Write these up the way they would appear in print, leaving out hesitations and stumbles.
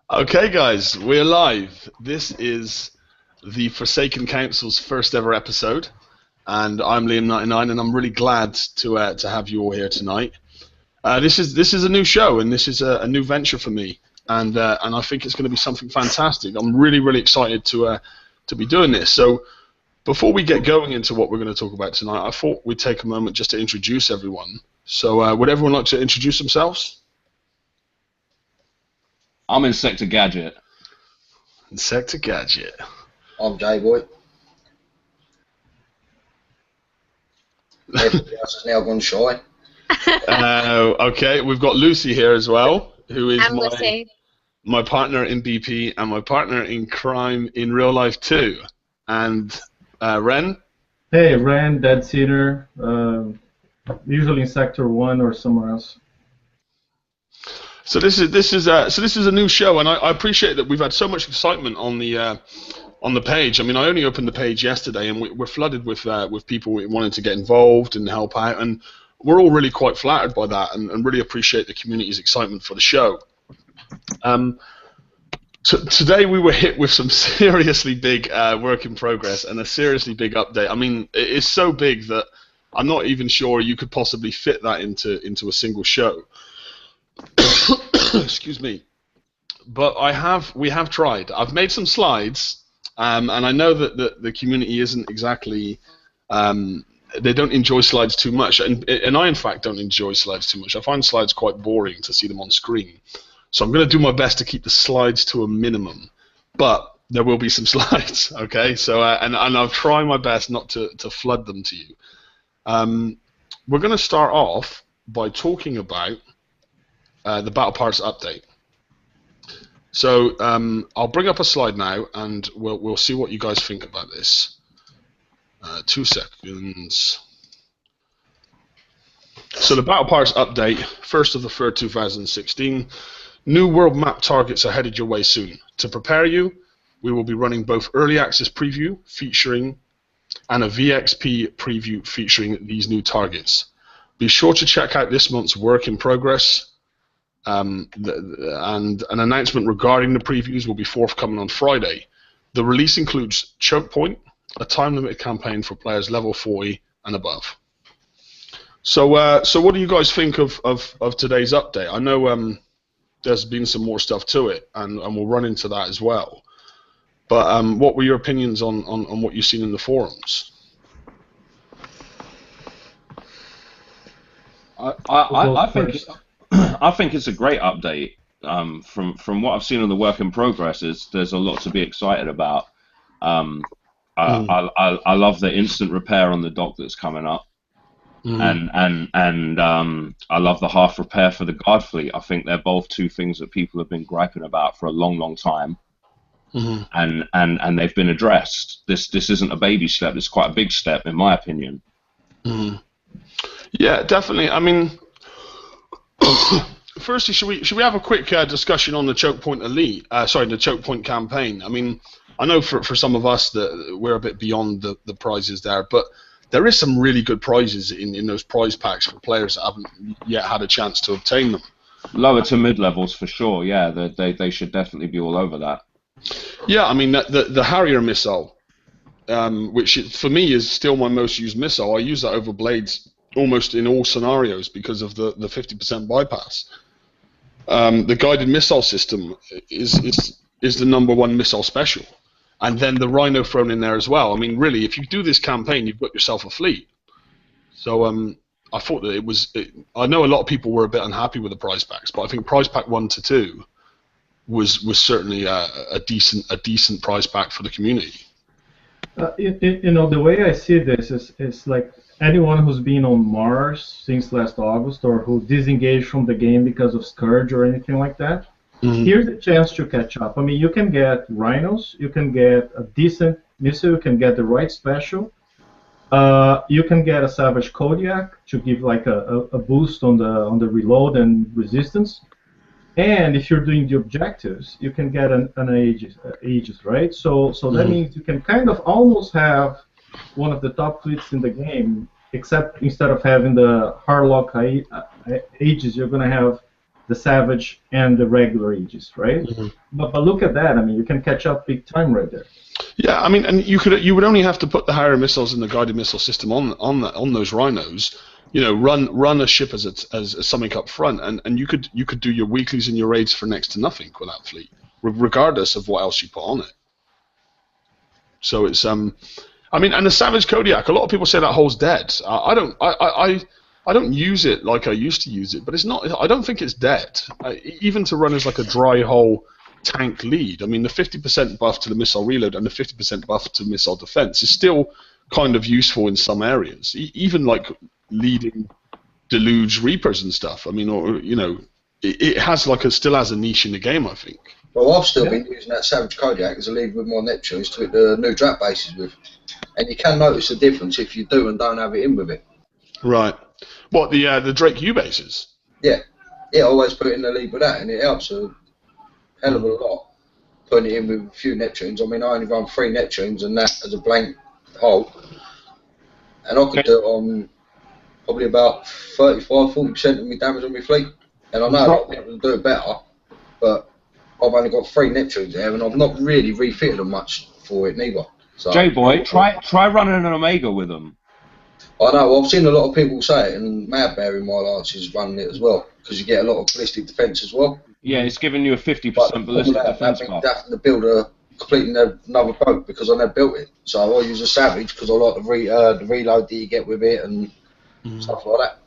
Okay, guys, we're live. This is the Forsaken Council's first ever episode, and I'm Liam99, and I'm really glad to have you all here tonight. This is a new show, and this is a new venture for me, and I think it's going to be something fantastic. I'm really excited to be doing this. So, before we get going into what we're going to talk about tonight, I thought we'd take a moment just to introduce everyone. So, would everyone like to introduce themselves? I'm Insector Gadget. Insector Gadget. I'm J-Boy. Everybody else has now gone shy. Okay, we've got Lucy here as well, who is my partner in BP and my partner in crime in real life too. And Ren? Hey, Ren, Dead Cedar, usually in Sector 1 or somewhere else. So this is a new show, and I appreciate that we've had so much excitement on the page. I mean, I only opened the page yesterday, and we're flooded with people wanting to get involved and help out, and we're all really quite flattered by that, and really appreciate the community's excitement for the show. So today we were hit with some seriously big work in progress and a seriously big update. I mean, it is so big that I'm not even sure you could possibly fit that into a single show. Excuse me, but we have tried. I've made some slides, and I know that the community isn't exactly they don't enjoy slides too much, and I in fact don't enjoy slides too much. I find slides quite boring to see them on screen, so I'm going to do my best to keep the slides to a minimum, but there will be some slides, okay? So and I'll try my best not to flood them to you. We're going to start off by talking about the Battle Parts update. So I'll bring up a slide now, and we'll see what you guys think about this. 2 seconds. So the Battle Parts update, 1st of the 3rd, 2016. New world map targets are headed your way soon. To prepare you, we will be running both early access preview featuring and a VXP preview featuring these new targets. Be sure to check out this month's work in progress. And an announcement regarding the previews will be forthcoming on Friday. The release includes Choke Point, a time-limited campaign for players level 40 and above. So what do you guys think of today's update? I know there's been some more stuff to it, and we'll run into that as well. But what were your opinions on what you've seen in the forums? I think it's a great update. From what I've seen on the work in progress, there's a lot to be excited about. I love the instant repair on the dock that's coming up, and I love the half repair for the guard fleet. I think they're both two things that people have been griping about for a long time, and they've been addressed. This isn't a baby step. It's quite a big step, in my opinion. Yeah, definitely. I mean. Firstly, should we have a quick discussion on the Choke Point Elite? The Choke Point campaign. I mean, I know for some of us that we're a bit beyond the prizes there, but there is some really good prizes in those prize packs for players that haven't yet had a chance to obtain them. Lower to mid levels for sure. Yeah, they should definitely be all over that. Yeah, I mean the Harrier missile, which for me is still my most used missile. I use that over Blades almost in all scenarios because of the 50% bypass. The guided missile system is the #1 missile special, and then the Rhino thrown in there as well. I mean, really, if you do this campaign, you've got yourself a fleet. So I thought that I know a lot of people were a bit unhappy with the prize packs, but I think prize pack 1 to 2 was certainly a decent prize pack for the community. You know, the way I see this is like anyone who's been on Mars since last August or who disengaged from the game because of Scourge or anything like that, here's a chance to catch up. I mean, you can get Rhinos, you can get a decent missile, you can get the right special, you can get a Savage Kodiak to give like a boost on the reload and resistance, and if you're doing the objectives, you can get an Aegis, right? So that means you can kind of almost have one of the top fleets in the game, except instead of having the Harlock Aegis, you're going to have the Savage and the regular Aegis, right? Mm-hmm. But look at that. I mean, you can catch up big time right there. Yeah, I mean, and you would only have to put the Harrier missiles and the guided missile system on those Rhinos. You know, run a ship as something up front, and you could do your weeklies and your raids for next to nothing with that fleet, regardless of what else you put on it. So it's I mean, and the Savage Kodiak, a lot of people say that hull's dead. I don't use it like I used to use it, but it's not. I don't think it's dead. Even to run as like a dry hull tank lead. I mean, the 50% buff to the missile reload and the 50% buff to missile defense is still kind of useful in some areas. Even like leading Deluge Reapers and stuff. I mean, or you know, it has like still has a niche in the game, I think. Well, I've still been using that Savage Kodiak as a lead with my Neptunes to hit the new Drac bases with, and you can notice the difference if you do and don't have it in with it. Right. What, the Drac U bases? Yeah. Yeah, I always put it in the lead with that, and it helps a hell of a lot putting it in with a few Neptunes. I mean, I only run 3 Neptunes and that as a blank hull, and I could do it on probably about 35-40% of my damage on my fleet. And I know a lot of people do it better, but I've only got 3 Neptunes there, and I've not really refitted them much for it neither. So, J-Boy, try running an Omega with them. I know, I've seen a lot of people say it, and Mad Bear in my alliance is running it as well, because you get a lot of ballistic defence as well. Yeah, it's giving you a 50% ballistic defence buff. I have to build a completely another boat because I never built it. So I use a Savage because I like the reload that you get with it and stuff like that.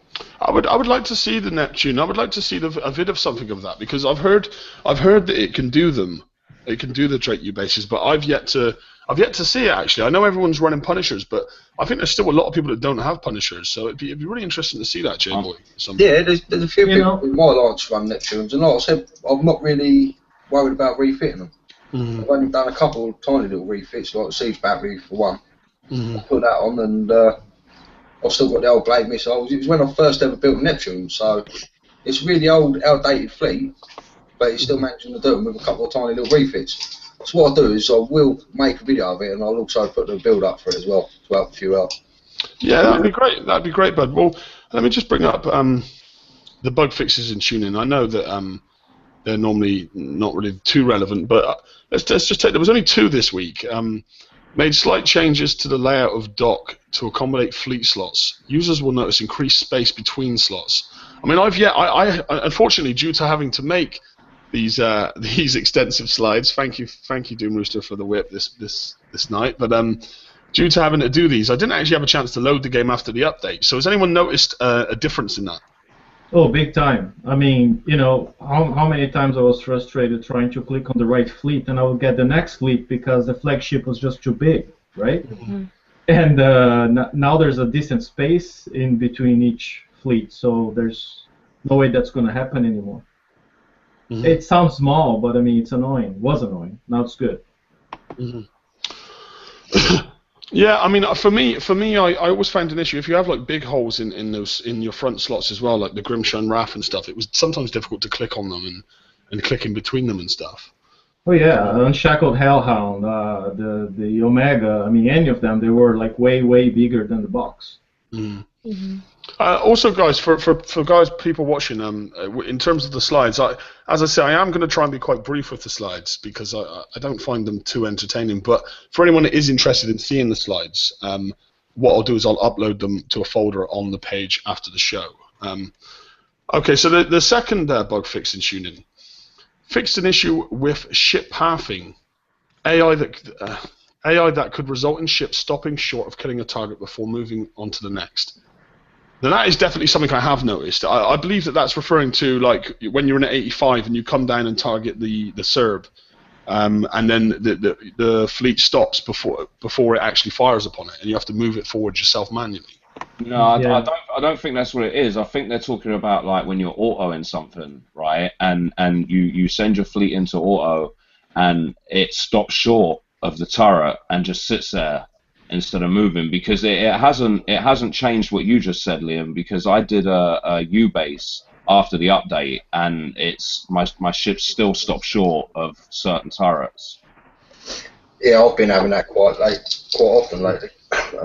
I would like to see the Neptune. I would like to see a vid of something of that, because I've heard that it can do them. It can do the Drac U bases, but I've yet to see it actually. I know everyone's running Punishers, but I think there's still a lot of people that don't have Punishers. So it'd be really interesting to see that, J-Boy. Yeah, there's a few people in my alliance run Neptunes, and like I said, I'm not really worried about refitting them. I've only done a couple of tiny little refits, like the Siege Battery for one. I put that on, and I've still got the old Blade missiles. It was when I first ever built a Neptune, so it's a really old, outdated fleet, but it's still managing to do them with a couple of tiny little refits. So what I'll do is I will make a video of it, and I'll also put the build up for it as well to help a few out. Yeah, that'd be great. That'd be great, bud. Well, let me just bring up the bug fixes in tuning. I know that they're normally not really too relevant, but let's just take. There was only 2 this week. Made slight changes to the layout of dock to accommodate fleet slots. Users will notice increased space between slots. I mean, I unfortunately, due to having to make these extensive slides. Thank you, Doom Rooster, for the whip this night. But due to having to do these, I didn't actually have a chance to load the game after the update. So has anyone noticed a difference in that? Oh, big time. I mean, you know, how many times I was frustrated trying to click on the right fleet, and I would get the next fleet because the flagship was just too big, right? And now there's a decent space in between each fleet, so there's no way that's going to happen anymore. It sounds small, but I mean, it's annoying. It was annoying. Now it's good. Yeah, I mean, for me, I always found an issue if you have like big holes in your front slots as well, like the Grimshine Wrath and stuff. It was sometimes difficult to click on them and click in between them and stuff. Oh yeah, Unshackled Hellhound, the Omega. I mean, any of them, they were like way bigger than the box. Also, guys, for guys, people watching, in terms of the slides, as I say, I am going to try and be quite brief with the slides because I don't find them too entertaining. But for anyone that is interested in seeing the slides, what I'll do is I'll upload them to a folder on the page after the show. Okay, so the second bug fix in tuning fixed an issue with ship pathing, AI that could result in ships stopping short of killing a target before moving on to the next. Now that is definitely something I have noticed. I believe that's referring to like when you're in at 85 and you come down and target the Serb, and then the fleet stops before it actually fires upon it, and you have to move it forward yourself manually. No, I don't think that's what it is. I think they're talking about like when you're autoing something, right? And you send your fleet into auto, and it stops short of the turret and just sits there instead of moving, because it hasn't changed what you just said, Liam, because I did a U base after the update, and it's my ship still stopped short of certain turrets. Yeah, I've been having that quite often lately. I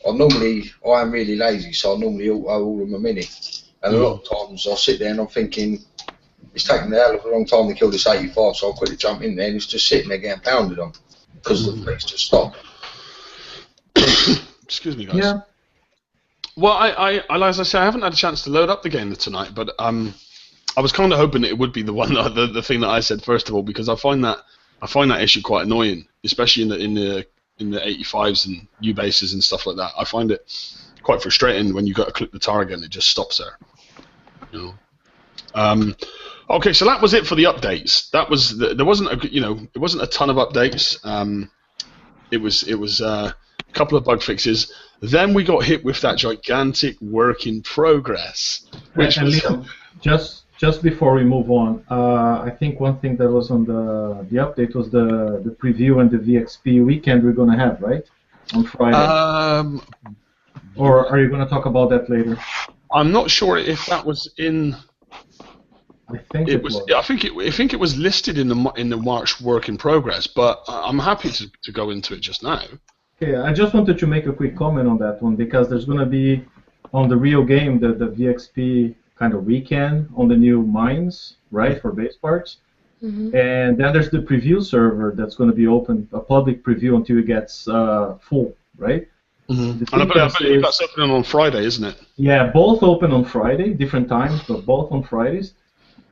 am really lazy, so I normally auto all of my mini, And a lot of times I sit there and I'm thinking, it's taking a hell of a long time to kill this 85, so I'll quickly jump in there and it's just sitting there getting pounded on because the fleets just stop. Excuse me, guys. Yeah. Well, as I say, I haven't had a chance to load up the game tonight, but I was kind of hoping it would be the one, the thing that I said first of all, because I find that issue quite annoying, especially in the 85s and U bases and stuff like that. I find it quite frustrating when you got to click the target and it just stops there. You know. Okay, so that was it for the updates. That was there wasn't it wasn't a ton of updates. It was a couple of bug fixes. Then we got hit with that gigantic work in progress. Which and was, Liam, just before we move on, I think one thing that was on the update was the preview and the VXP weekend we're gonna have, right, on Friday. Or are you gonna talk about that later? I'm not sure if that was in. I think it was. I think it was listed in the March work in progress, but I'm happy to go into it just now. Okay, I just wanted to make a quick comment on that one because there's going to be on the real game the VXP kind of weekend on the new mines, right, for base parts, and then there's the preview server that's going to be open, a public preview until it gets full, right? And I believe that's opening on Friday, isn't it? Yeah, both open on Friday, different times, but both on Fridays.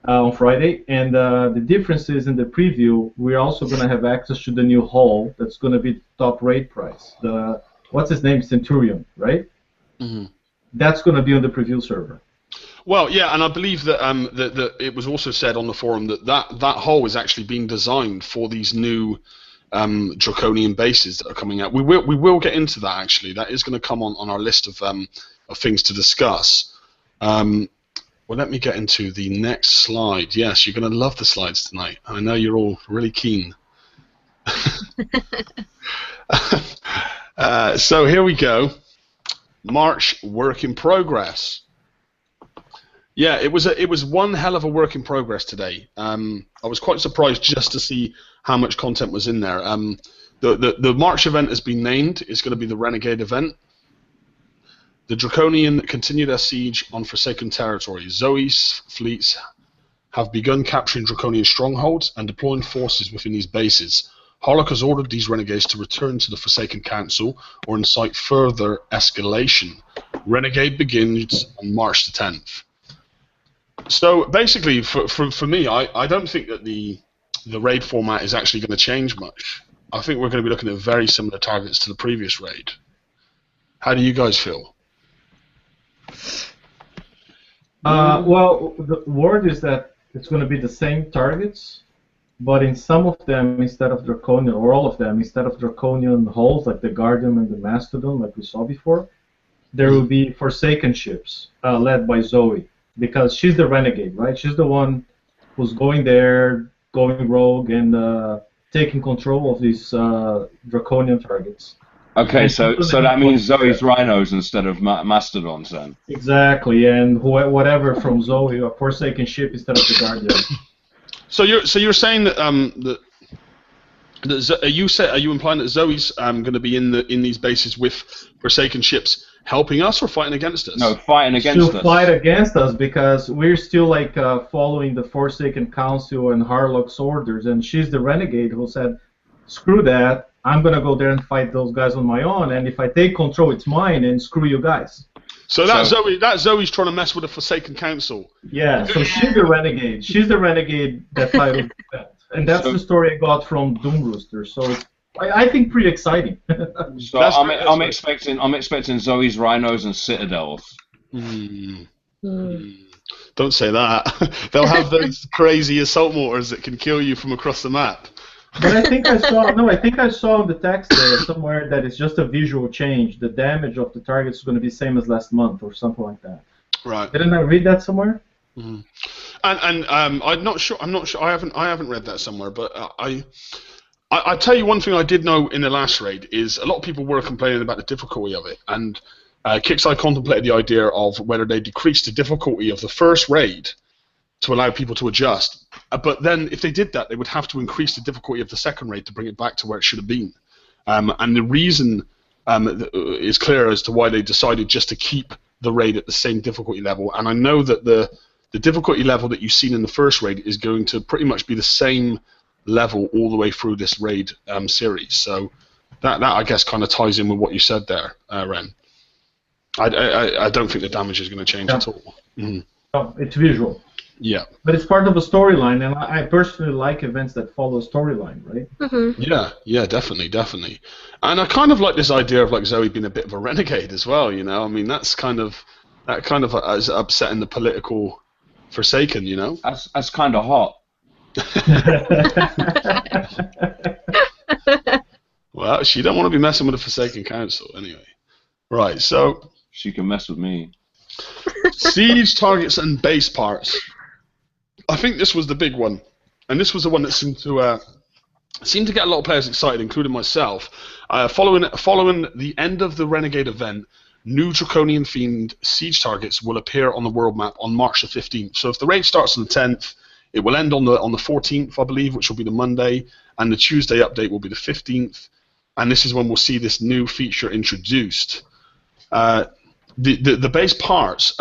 On Friday, and the difference is in the preview, we're also going to have access to the new hull that's going to be top rate price. The what's his name, Centurion, right? That's going to be on the preview server. Well, yeah, and I believe that that it was also said on the forum that hull is actually being designed for these new Draconian bases that are coming out. We will get into that actually. That is going to come on our list of things to discuss. Well, let me get into the next slide. Yes, you're going to love the slides tonight. I know you're all really keen. So here we go. March work in progress. Yeah, it was one hell of a work in progress today. I was quite surprised just to see how much content was in there. The March event has been named. It's going to be the Renegade event. The Draconian continue their siege on Forsaken territory. Zoe's fleets have begun capturing Draconian strongholds and deploying forces within these bases. Harlock has ordered these renegades to return to the Forsaken Council or incite further escalation. Renegade begins on March the 10th. So basically, for me, I don't think that the raid format is actually going to change much. I think we're going to be looking at very similar targets to the previous raid. How do you guys feel? Well, the word is that it's going to be the same targets, but in some of them, instead of Draconian, or all of them, instead of Draconian hulls like the Guardian and the Mastodon, like we saw before, there will be Forsaken ships led by Zoe, because she's the Renegade, right? She's the one who's going there, going rogue, and taking control of these Draconian targets. Okay, so that means Zoe's rhinos instead of mastodons then. Exactly, and whatever from Zoe, a Forsaken ship instead of the Guardian. So you're saying that are you implying that Zoe's going to be in these bases with Forsaken ships helping us or fighting against us? No, fighting against us. To fight against us because we're still like following the Forsaken Council and Harlock's orders, and she's the Renegade who said, "Screw that. I'm gonna go there and fight those guys on my own, and if I take control, it's mine, and screw you guys." So Zoe's trying to mess with the Forsaken Council. Yeah, so she's the Renegade. She's the Renegade that fighted that. And that's the story I got from Doom Rooster. So it's, I think, pretty exciting. So I'm expecting Zoe's rhinos and citadels. Don't say that. They'll have those crazy assault mortars that can kill you from across the map. But I think I saw in the text there somewhere that it's just a visual change. The damage of the target is going to be same as last month or something like that. Right. Didn't I read that somewhere? And I'm not sure. I haven't read that somewhere. But I tell you one thing I did know in the last raid is a lot of people were complaining about the difficulty of it, and Kixeye contemplated the idea of whether they decreased the difficulty of the first raid to allow people to adjust. But then if they did that, they would have to increase the difficulty of the second raid to bring it back to where it should have been. And the reason is clear as to why they decided just to keep the raid at the same difficulty level, and I know that the difficulty level that you've seen in the first raid is going to pretty much be the same level all the way through this raid series. So that I guess kind of ties in with what you said there, Ren. I don't think the damage is going to change at all. Mm. Oh, it's visual. Yeah. But it's part of a storyline, and I personally like events that follow a storyline, right? Mm-hmm. Yeah, definitely. And I kind of like this idea of like Zoe being a bit of a renegade as well. You know, I mean that's kind of is upsetting the political Forsaken. You know, that's kind of hot. Well, she don't want to be messing with the Forsaken Council anyway. Right, so she can mess with me. Siege targets and base parts. I think this was the big one, and this was the one that seemed to get a lot of players excited, including myself. Following the end of the Renegade event, new Draconian themed siege targets will appear on the world map on March the 15th. So if the raid starts on the 10th, it will end on the 14th, I believe, which will be the Monday, and the Tuesday update will be the 15th. And this is when we'll see this new feature introduced. The base parts,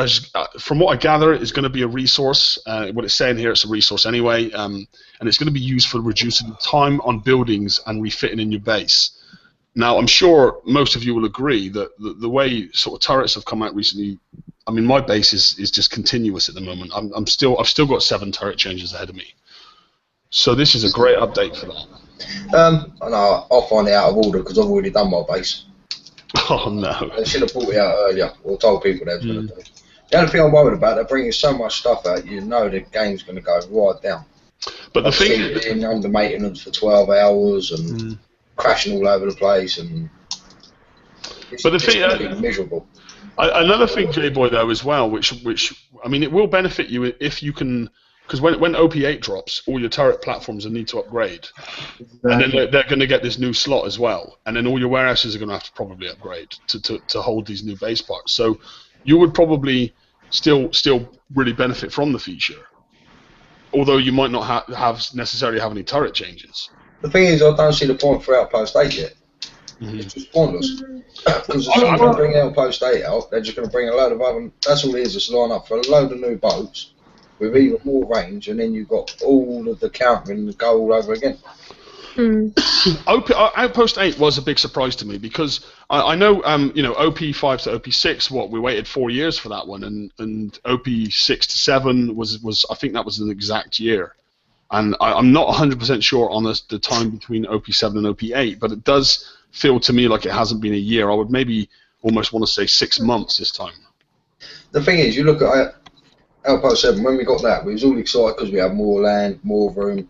from what I gather, is going to be a resource. What it's saying here, it's a resource anyway, and it's going to be used for reducing time on buildings and refitting in your base. Now, I'm sure most of you will agree that the way sort of turrets have come out recently, I mean, my base is just continuous at the moment. I've still got 7 turret changes ahead of me. So this is a great update for that. I know, I'll find it out of order because I've already done my base. Oh no! They should have brought it out earlier, or told people they was going to do. The only thing I'm worried about, they're bringing so much stuff out, you know the game's going to go right down. But the thing is, under maintenance for 12 hours and crashing all over the place, and it's miserable. Another thing, J-Boy, though, as well, which I mean, it will benefit you if you can. Because when OP8 drops, all your turret platforms will need to upgrade. Exactly. And then they're going to get this new slot as well. And then all your warehouses are going to have to probably upgrade to hold these new base parts. So you would probably still really benefit from the feature. Although you might not necessarily have any turret changes. The thing is, I don't see the point for Outpost 8 yet. It's just pointless. Because as soon as they bring Outpost 8 out, they're just going to bring a load of other... That's all it is, it's line up for a load of new boats with even more range, and then you've got all of the countering to go all over again. Outpost 8 was a big surprise to me because I know, you know, OP5 to OP6, we waited 4 years for that one, and OP6 to 7 was I think that was an exact year. And I'm not 100% sure on the time between OP7 and OP8, but it does feel to me like it hasn't been a year. I would maybe almost want to say 6 months this time. The thing is, you look at Outpost 7, when we got that, we was all excited because we had more land, more room,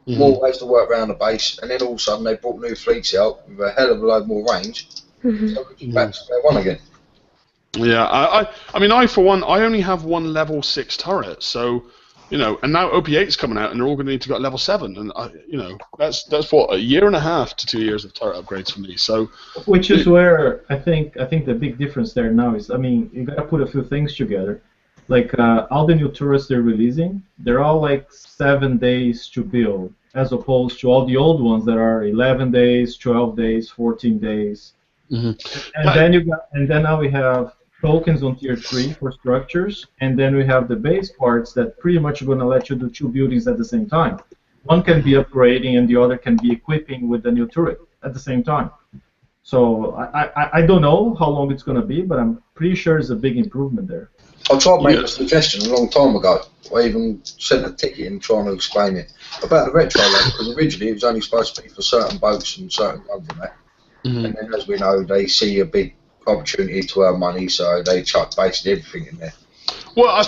more ways to work around the base, and then all of a sudden they brought new fleets out with a hell of a load more range, so we're just back to square one again. Yeah, I mean, for one, I only have one level 6 turret, so, you know, and now OP8's coming out, and they're all going to need to go level 7, and, you know, that's what, 1.5 to 2 years of turret upgrades for me, so... Which is where I think the big difference there now is, I mean, you got to put a few things together. Like, all the new turrets they're releasing, they're all like 7 days to build, as opposed to all the old ones that are 11 days, 12 days, 14 days. And then now we have tokens on tier 3 for structures, and then we have the base parts that pretty much are going to let you do 2 buildings at the same time. One can be upgrading and the other can be equipping with the new turret at the same time. So I don't know how long it's going to be, but I'm pretty sure it's a big improvement there. I tried making a suggestion a long time ago. I even sent a ticket in trying to explain it about the retro level, because originally it was only supposed to be for certain boats and certain guns and that. And then, as we know, they see a big opportunity to earn money, so they chuck basically everything in there. Well, I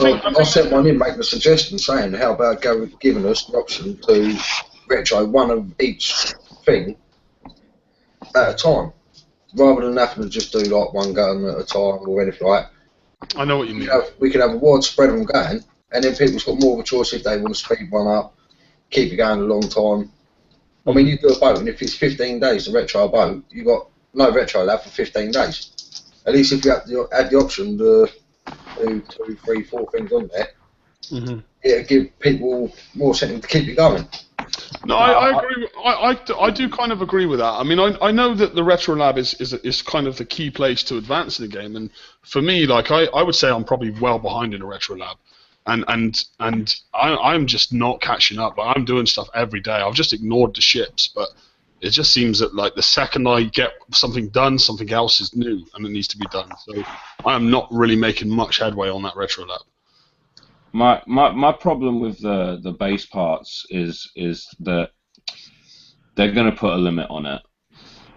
sent one in making a suggestion saying, how about giving us the option to retro one of each thing at a time, rather than having to just do like one gun at a time or anything like that. I know what you mean. We could have a wide spread of them going, and then people's got more of a choice if they want to speed one up, keep it going a long time. I mean, you do a boat, and if it's 15 days to retro a boat, you got no retro allowed for 15 days. At least if you had the option to do 2, 3, 4 things on there, it'll give people more incentive to keep it going. No, I agree. I do kind of agree with that. I mean, I know that the Retro Lab is kind of the key place to advance in the game, and for me, like I would say I'm probably well behind in a Retro Lab, and I'm just not catching up. I'm doing stuff every day. I've just ignored the ships, but it just seems that like the second I get something done, something else is new and it needs to be done. So I am not really making much headway on that Retro Lab. My problem with the base parts is that they're going to put a limit on it,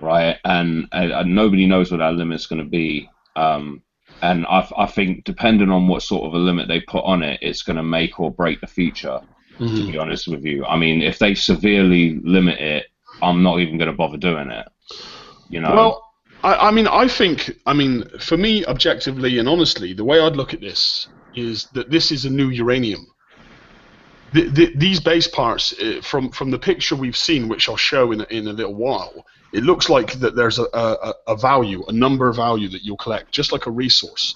right? And nobody knows what that limit's going to be. And I think depending on what sort of a limit they put on it, it's going to make or break the feature. To be honest with you, I mean, if they severely limit it, I'm not even going to bother doing it. You know. Well, I think for me, objectively and honestly, the way I'd look at this is that this is a new uranium. These base parts, from the picture we've seen, which I'll show in a little while, it looks like that there's a value, a number value that you'll collect, just like a resource.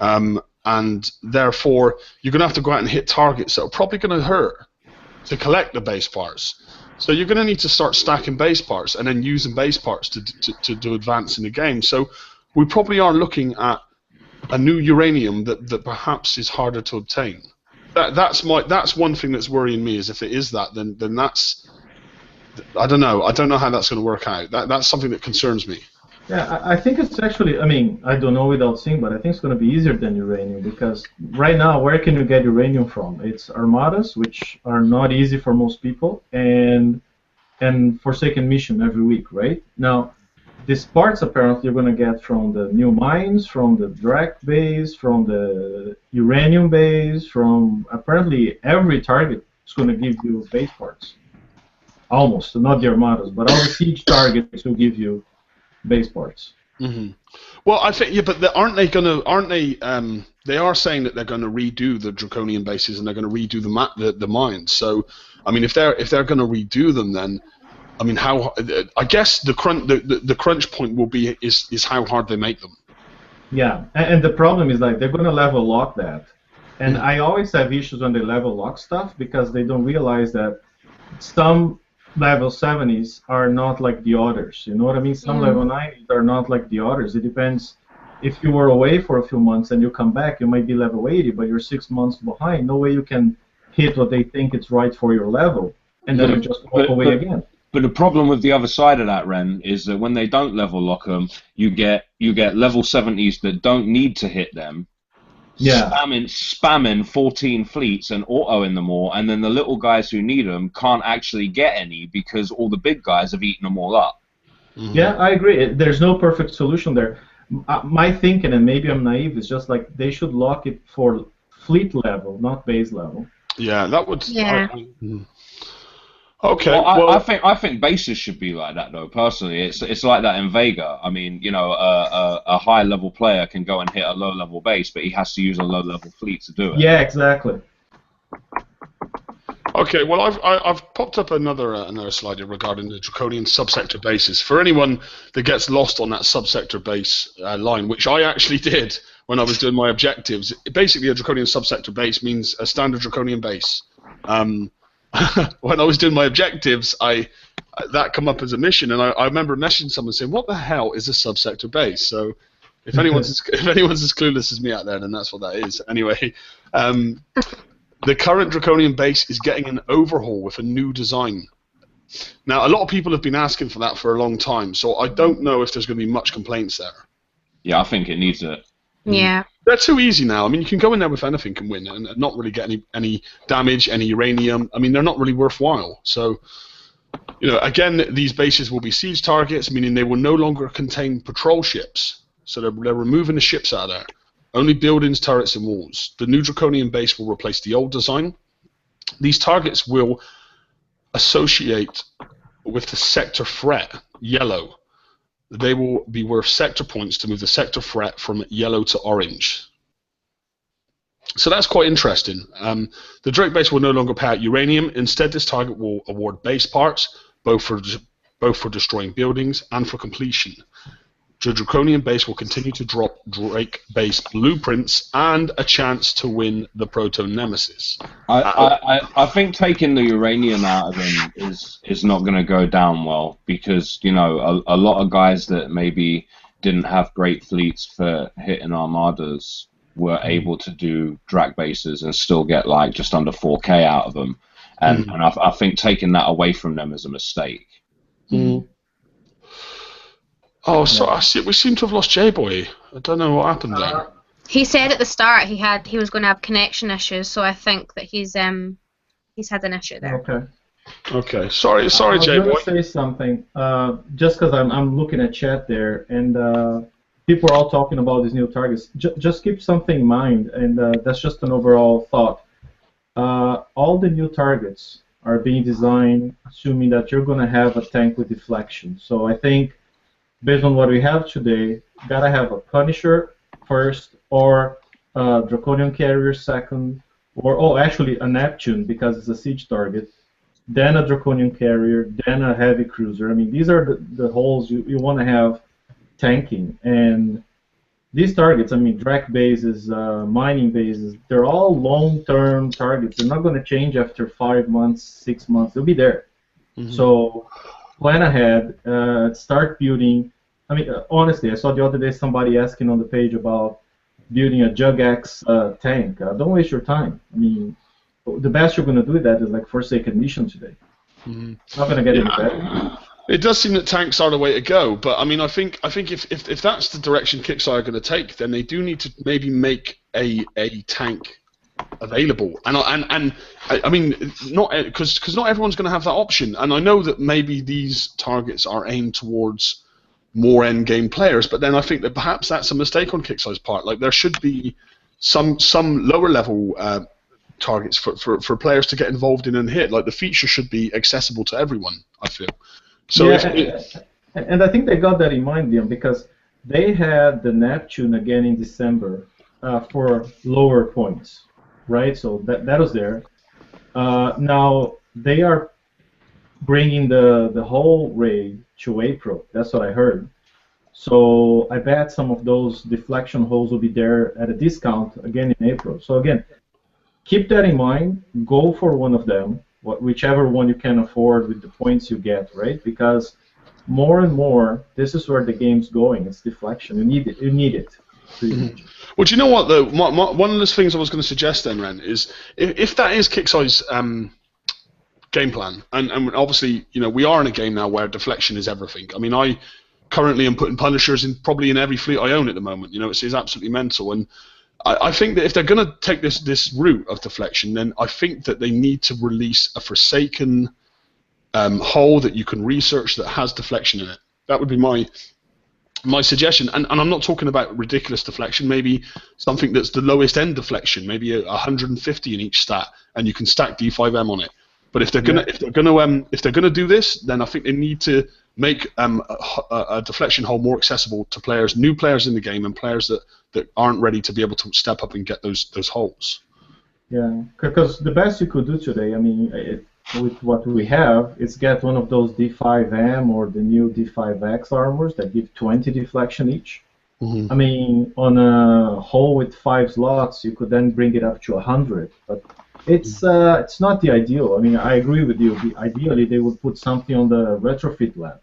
And therefore, you're going to have to go out and hit targets that are probably going to hurt to collect the base parts. So you're going to need to start stacking base parts and then using base parts to advance in the game. So we probably are looking at a new uranium that perhaps is harder to obtain. That's one thing that's worrying me, is if it is that, then that's, I don't know how that's going to work out. That's something that concerns me. Yeah, I think it's actually, I mean, I don't know without seeing, but I think it's going to be easier than uranium, because right now, where can you get uranium from? It's armadas, which are not easy for most people, and Forsaken Mission every week, right? Now, these parts apparently you're going to get from the new mines, from the Drac base, from the uranium base, from apparently every target is going to give you base parts. Almost, not the armadas, but all the siege targets will give you base parts. Well, I think but they are saying that they're going to redo the Draconian bases and they're going to redo the mines. So, I mean, if they're going to redo them, then I mean, I guess the crunch point will be is how hard they make them. Yeah, and the problem is like they're going to level lock that, and I always have issues when they level lock stuff, because they don't realize that some level 70s are not like the others. You know what I mean? Some level 90s are not like the others. It depends. If you were away for a few months and you come back, you might be level 80, but you're 6 months behind. No way you can hit what they think is right for your level, and then you just walk away again. But the problem with the other side of that, Ren, is that when they don't level lock them, you get level 70s that don't need to hit them, spamming 14 fleets and autoing them all, and then the little guys who need them can't actually get any because all the big guys have eaten them all up. Yeah, I agree. There's no perfect solution there. My thinking, and maybe I'm naive, is just like they should lock it for fleet level, not base level. Yeah, that would. Yeah. Okay. Well, I think bases should be like that, though. Personally, it's like that in Vega. I mean, you know, a high level player can go and hit a low level base, but he has to use a low level fleet to do it. Yeah, exactly. Okay. Well, I've popped up another slide here regarding the Draconian subsector bases. For anyone that gets lost on that subsector base line, which I actually did when I was doing my objectives, basically a Draconian subsector base means a standard Draconian base. When I was doing my objectives, that come up as a mission, and I remember messaging someone saying, "What the hell is a subsector base?" So, if anyone's as clueless as me out there, then that's what that is. Anyway, the current Draconian base is getting an overhaul with a new design. Now, a lot of people have been asking for that for a long time, so I don't know if there's going to be much complaints there. Yeah, I think it needs it. Yeah. They're too easy now. I mean, you can go in there with anything and win and not really get any damage, any uranium. I mean, they're not really worthwhile. So, you know, again, these bases will be siege targets, meaning they will no longer contain patrol ships. So they're removing the ships out of there. Only buildings, turrets, and walls. The new Draconian base will replace the old design. These targets will associate with the sector threat, yellow. They will be worth sector points to move the sector threat from yellow to orange. So that's quite interesting. The Drake base will no longer pay out uranium. Instead, this target will award base parts, both for destroying buildings and for completion. The Draconian base will continue to drop Drake-based blueprints and a chance to win the Proto Nemesis. I think taking the uranium out of them is not going to go down well, because, you know, a lot of guys that maybe didn't have great fleets for hitting armadas were able to do Drac bases and still get like just under 4K out of them, and I think taking that away from them is a mistake. Oh, so we seem to have lost J-Boy. I don't know what happened there. He said at the start he was going to have connection issues, so I think that he's had an issue there. Okay. Sorry, J-Boy. I was going to say something, just because I'm looking at chat there, and people are all talking about these new targets. Just keep something in mind, and that's just an overall thought. All the new targets are being designed assuming that you're going to have a tank with deflection. So I think, based on what we have today, gotta have a Punisher first, or a Draconian Carrier second, or actually a Neptune because it's a siege target, then a Draconian Carrier, then a Heavy Cruiser. I mean, these are the holes you want to have tanking. And these targets, I mean, Drac bases, mining bases, they're all long-term targets. They're not going to change after 5 months, 6 months. They'll be there. So plan ahead, start building. I mean, honestly, I saw the other day somebody asking on the page about building a Jugax tank. Don't waste your time. I mean, the best you're going to do that is like Forsaken Mission today. It's not going to get any better. It does seem that tanks are the way to go, but I mean, I think if that's the direction Kixeye are going to take, then they do need to maybe make a tank available, and I mean, not because not everyone's going to have that option, and I know that maybe these targets are aimed towards more end game players, but then I think that perhaps that's a mistake on Kixeye's part. Like, there should be some lower level targets for players to get involved in and hit. Like, the feature should be accessible to everyone, I feel. So and I think they got that in mind, Liam, because they had the Neptune again in December for lower points, right? So that was there. Now they are bringing the whole raid to April. That's what I heard. So I bet some of those deflection holes will be there at a discount again in April. So again, keep that in mind. Go for one of them, whichever one you can afford with the points you get, right? Because more and more, this is where the game's going. It's deflection. You need it. You need it. Well, do you know what, though? One of the things I was going to suggest then, Ren, is if that is Kixeye's game plan, and obviously, you know, we are in a game now where deflection is everything. I mean, I currently am putting Punishers probably in every fleet I own at the moment. You know, it's absolutely mental, and I think that if they're going to take this route of deflection, then I think that they need to release a Forsaken hull that you can research that has deflection in it. That would be my suggestion. And I'm not talking about ridiculous deflection. Maybe something that's the lowest end deflection, maybe 150 in each stat, and you can stack D5M on it. But if they're gonna do this, then I think they need to make a deflection hull more accessible to players, new players in the game, and players that aren't ready to be able to step up and get those holes. Yeah, because the best you could do today, I mean, with what we have, is get one of those D5M or the new D5X armors that give 20 deflection each. I mean, on a hull with 5 slots, you could then bring it up to 100. But it's not the ideal. I mean, I agree with you. Ideally, they would put something on the retrofit lab.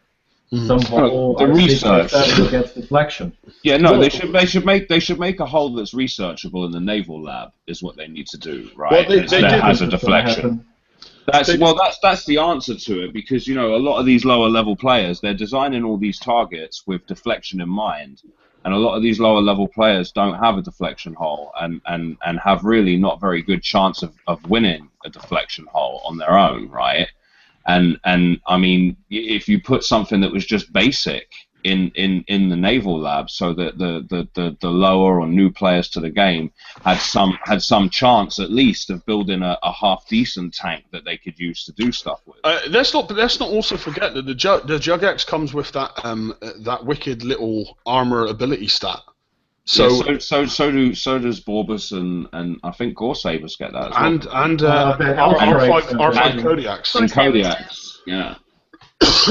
Some hull the research that gets deflection. Yeah, no, they should make a hull that's researchable in the naval lab. Is what they need to do, right? Well, that has a deflection. That's the answer to it, because, you know, a lot of these lower level players, they're designing all these targets with deflection in mind, and a lot of these lower level players don't have a deflection hull and have really not very good chance of winning a deflection hull on their own, right? And I mean, if you put something that was just basic in the naval lab, so that the lower or new players to the game had some chance at least of building a half decent tank that they could use to do stuff with. Let's not also forget that the Jugax comes with that wicked little armor ability stat. So does Borbus and I think Gorsabers get that as well. And R5 Kodiaks. And Kodiaks, yeah.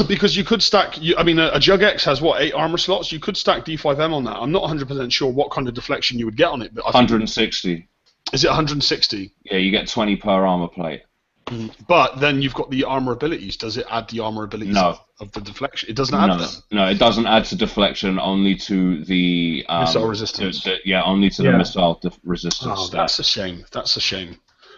because you could stack. I mean, a Jug X has what, 8 armor slots? You could stack D5M on that. I'm not 100% sure what kind of deflection you would get on it, but I think 160. Is it 160? Yeah, you get 20 per armor plate. But then you've got the armor abilities. Does it add the armor abilities of the deflection? It doesn't add them. No, it doesn't add to deflection. Only to the missile resistance. Only to the missile resistance. Oh, that's a shame. That's a shame.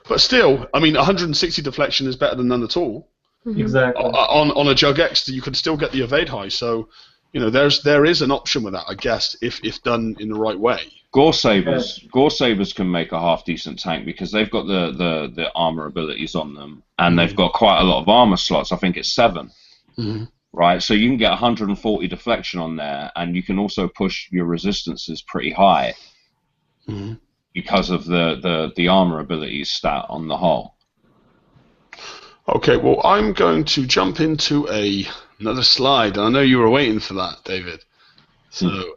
But still, I mean, 160 deflection is better than none at all. Exactly. On a Jug X, you can still get the evade high. So, you know, there is an option with that, I guess, if done in the right way. Gore Sabers can make a half decent tank because they've got the armor abilities on them, and they've got quite a lot of armor slots. I think it's 7, right? So you can get 140 deflection on there, and you can also push your resistances pretty high because of the armor abilities stat on the hull. Okay, well, I'm going to jump into another slide. I know you were waiting for that, David. So.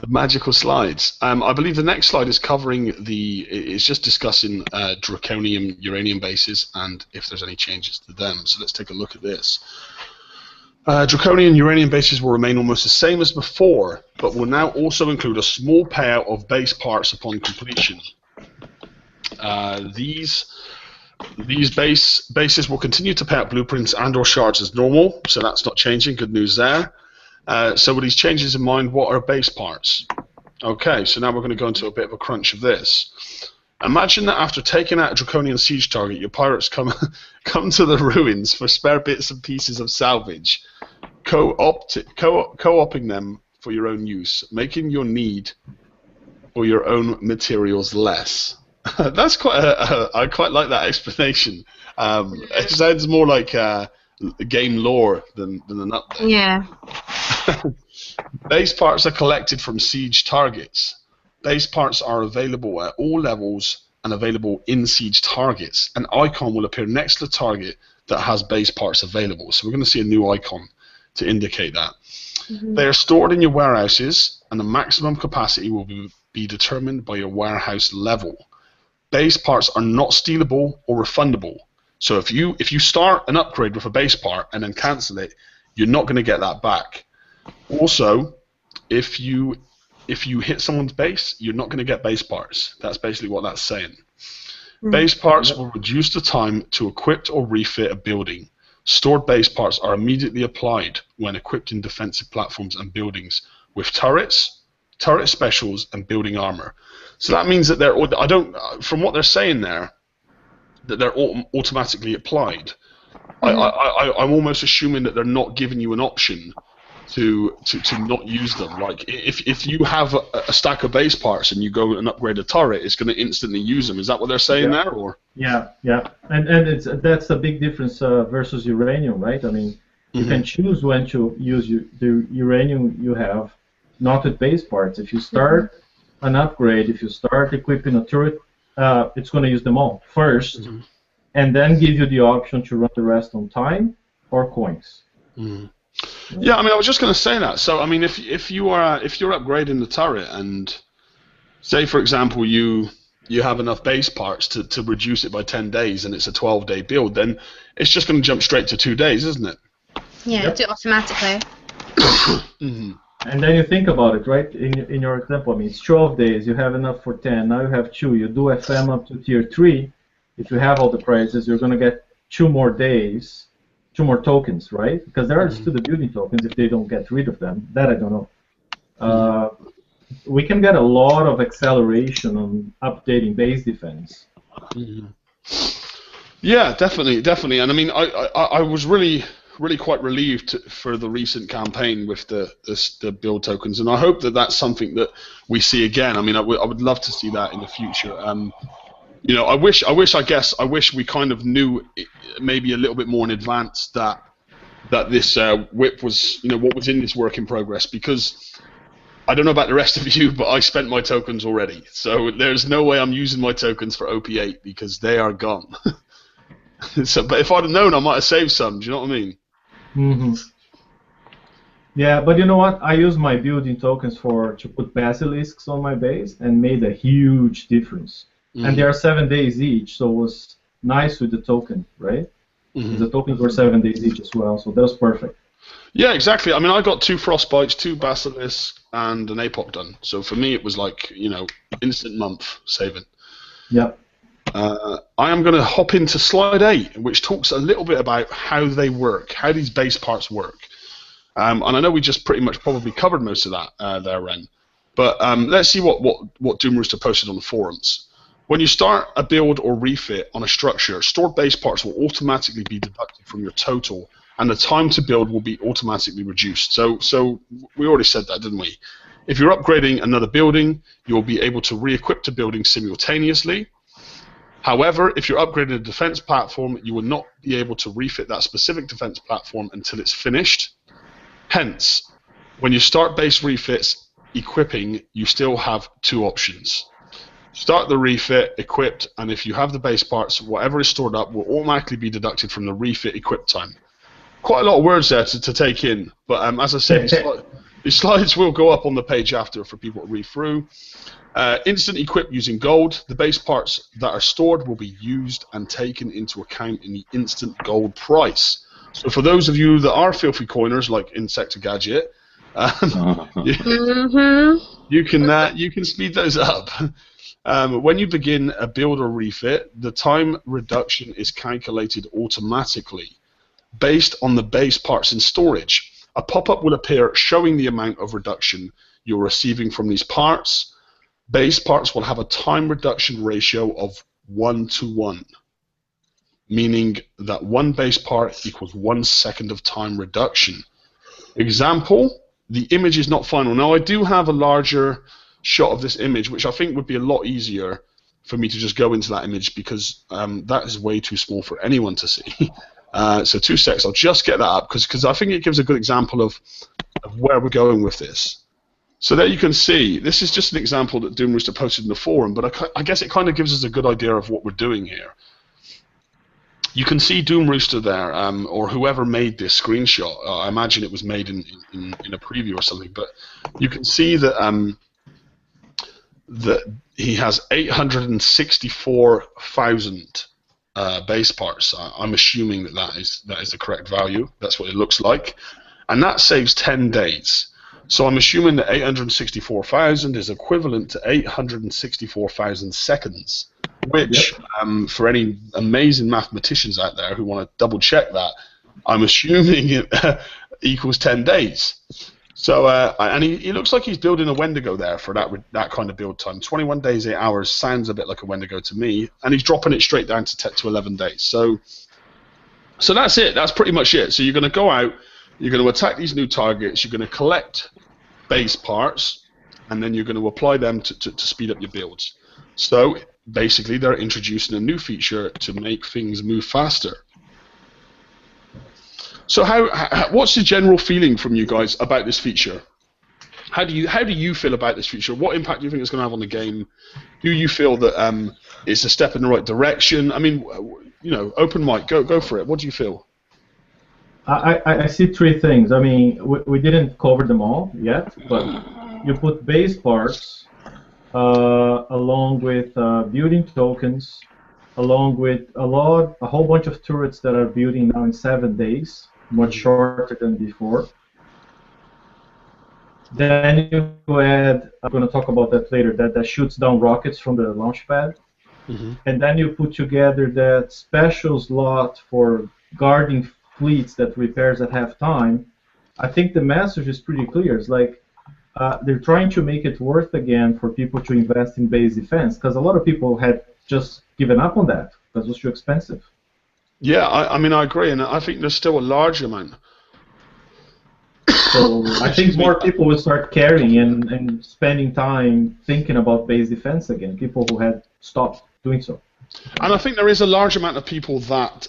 Magical slides. I believe the next slide is covering it's just discussing Draconian uranium bases and if there's any changes to them. So let's take a look at this. Draconian uranium bases will remain almost the same as before, but will now also include a small payout of base parts upon completion. These bases will continue to pay out blueprints and/or shards as normal, so that's not changing. Good news there. So with these changes in mind, what are base parts? Okay, so now we're going to go into a bit of a crunch of this. Imagine that after taking out a Draconian siege target, your pirates come to the ruins for spare bits and pieces of salvage, co-opting them for your own use, making your need for your own materials less. That's I quite like that explanation. It sounds more like game lore than an update. Yeah. Base parts are collected from siege targets. Base parts are available at all levels and available in siege targets. An icon will appear next to the target that has base parts available. So we're going to see a new icon to indicate that. They are stored in your warehouses, and the maximum capacity will be determined by your warehouse level. Base parts are not stealable or refundable. So if you start an upgrade with a base part and then cancel it, you're not going to get that back. Also, if you hit someone's base, you're not going to get base parts. That's basically what that's saying. Base parts will reduce the time to equip or refit a building. Stored base parts are immediately applied when equipped in defensive platforms and buildings with turrets, turret specials, and building armor. So that means that from what they're saying there, that they're automatically applied. I'm almost assuming that they're not giving you an option to not use them. Like if you have a stack of base parts and you go and upgrade a turret, it's going to instantly use them. Is that what they're saying there, or? Yeah, and that's a big difference versus uranium, right? I mean, you can choose when to use the uranium you have, not with base parts. If you start an upgrade, if you start equipping a turret, it's going to use them all first, and then give you the option to run the rest on time or coins. Yeah, I mean, I was just going to say that. So, I mean, if you're upgrading the turret, and say, for example, you have enough base parts to reduce it by 10 days, and it's a 12-day build, then it's just going to jump straight to 2 days, isn't it? Yeah, do it automatically. And then you think about it, right? In your example, I mean, it's 12 days. You have enough for 10. Now you have 2. You do FM up to tier 3. If you have all the prizes, you're going to get 2 more days. 2 more tokens, right? Because there are still the building tokens if they don't get rid of them. That I don't know. We can get a lot of acceleration on updating base defense. Yeah, definitely. And I mean, I was really quite relieved for the recent campaign with the build tokens, and I hope that that's something that we see again. I mean, I would love to see that in the future. You know, I wish we kind of knew maybe a little bit more in advance that this whip was, you know, what was in this work in progress, because I don't know about the rest of you, but I spent my tokens already. So there's no way I'm using my tokens for OP8 because they are gone. So, but if I'd have known, I might have saved some. Do you know what I mean? Yeah, but you know what? I use my building tokens to put basilisks on my base and made a huge difference. And they are 7 days each, so it was nice with the token, right? The tokens were 7 days each as well, so that was perfect. Yeah, exactly. I mean, I got 2 Frostbites, 2 Basilisks, and an APOC done. So for me, it was like, instant month saving. Yep. I am going to hop into slide 8, which talks a little bit about how they work, how these base parts work. And I know we just pretty much probably covered most of that there, Ren. But let's see what Doom Rooster posted on the forums. When you start a build or refit on a structure, stored base parts will automatically be deducted from your total, and the time to build will be automatically reduced. So we already said that, didn't we? If you're upgrading another building, you'll be able to re-equip the building simultaneously. However, if you're upgrading a defense platform, you will not be able to refit that specific defense platform until it's finished. Hence, when you start base refits equipping, you still have 2 options. Start the refit, equipped, and if you have the base parts, whatever is stored up will automatically be deducted from the refit equip time. Quite a lot of words there to take in, but as I said, the slides will go up on the page after for people to read through. Instant equip using gold. The base parts that are stored will be used and taken into account in the instant gold price. So for those of you that are filthy coiners like Insector Gadget, you can speed those up. When you begin a build or refit, the time reduction is calculated automatically based on the base parts in storage. A pop-up will appear showing the amount of reduction you're receiving from these parts. Base parts will have a time reduction ratio of 1:1, meaning that 1 base part equals 1 second of time reduction. Example, the image is not final. Now, I do have a larger shot of this image, which I think would be a lot easier for me to just go into that image because that is way too small for anyone to see. So 2 secs, I'll just get that up because I think it gives a good example of where we're going with this. So there you can see, this is just an example that Doom Rooster posted in the forum, but I guess it kind of gives us a good idea of what we're doing here. You can see Doom Rooster there, or whoever made this screenshot. I imagine it was made in a preview or something, but you can see that that he has 864,000 base parts. I'm assuming that is the correct value. That's what it looks like, and that saves 10 days. So I'm assuming that 864,000 is equivalent to 864,000 seconds, which, for any amazing mathematicians out there who want to double check that, I'm assuming it equals 10 days. So, and he looks like he's building a Wendigo there for that kind of build time. 21 days, 8 hours sounds a bit like a Wendigo to me, and he's dropping it straight down to 10 to 11 days. So that's it. That's pretty much it. So you're going to go out, you're going to attack these new targets, you're going to collect base parts, and then you're going to apply them to speed up your builds. So basically, they're introducing a new feature to make things move faster. So what's the general feeling from you guys about this feature? How do you feel about this feature? What impact do you think it's going to have on the game? Do you feel that it's a step in the right direction? I mean, open mic, go for it. What do you feel? I see 3 things. I mean, we didn't cover them all yet, but you put base parts along with building tokens, along with a whole bunch of turrets that are building now in 7 days. Much shorter than before. Then you add, I'm going to talk about that later, that shoots down rockets from the launch pad. And then you put together that special slot for guarding fleets that repairs at halftime. I think the message is pretty clear. It's like they're trying to make it worth again for people to invest in base defense, because a lot of people had just given up on that because it was too expensive. Yeah, I mean, I agree, and I think there's still a large amount. So I think more people will start caring and spending time thinking about base defense again, people who had stopped doing so. And I think there is a large amount of people that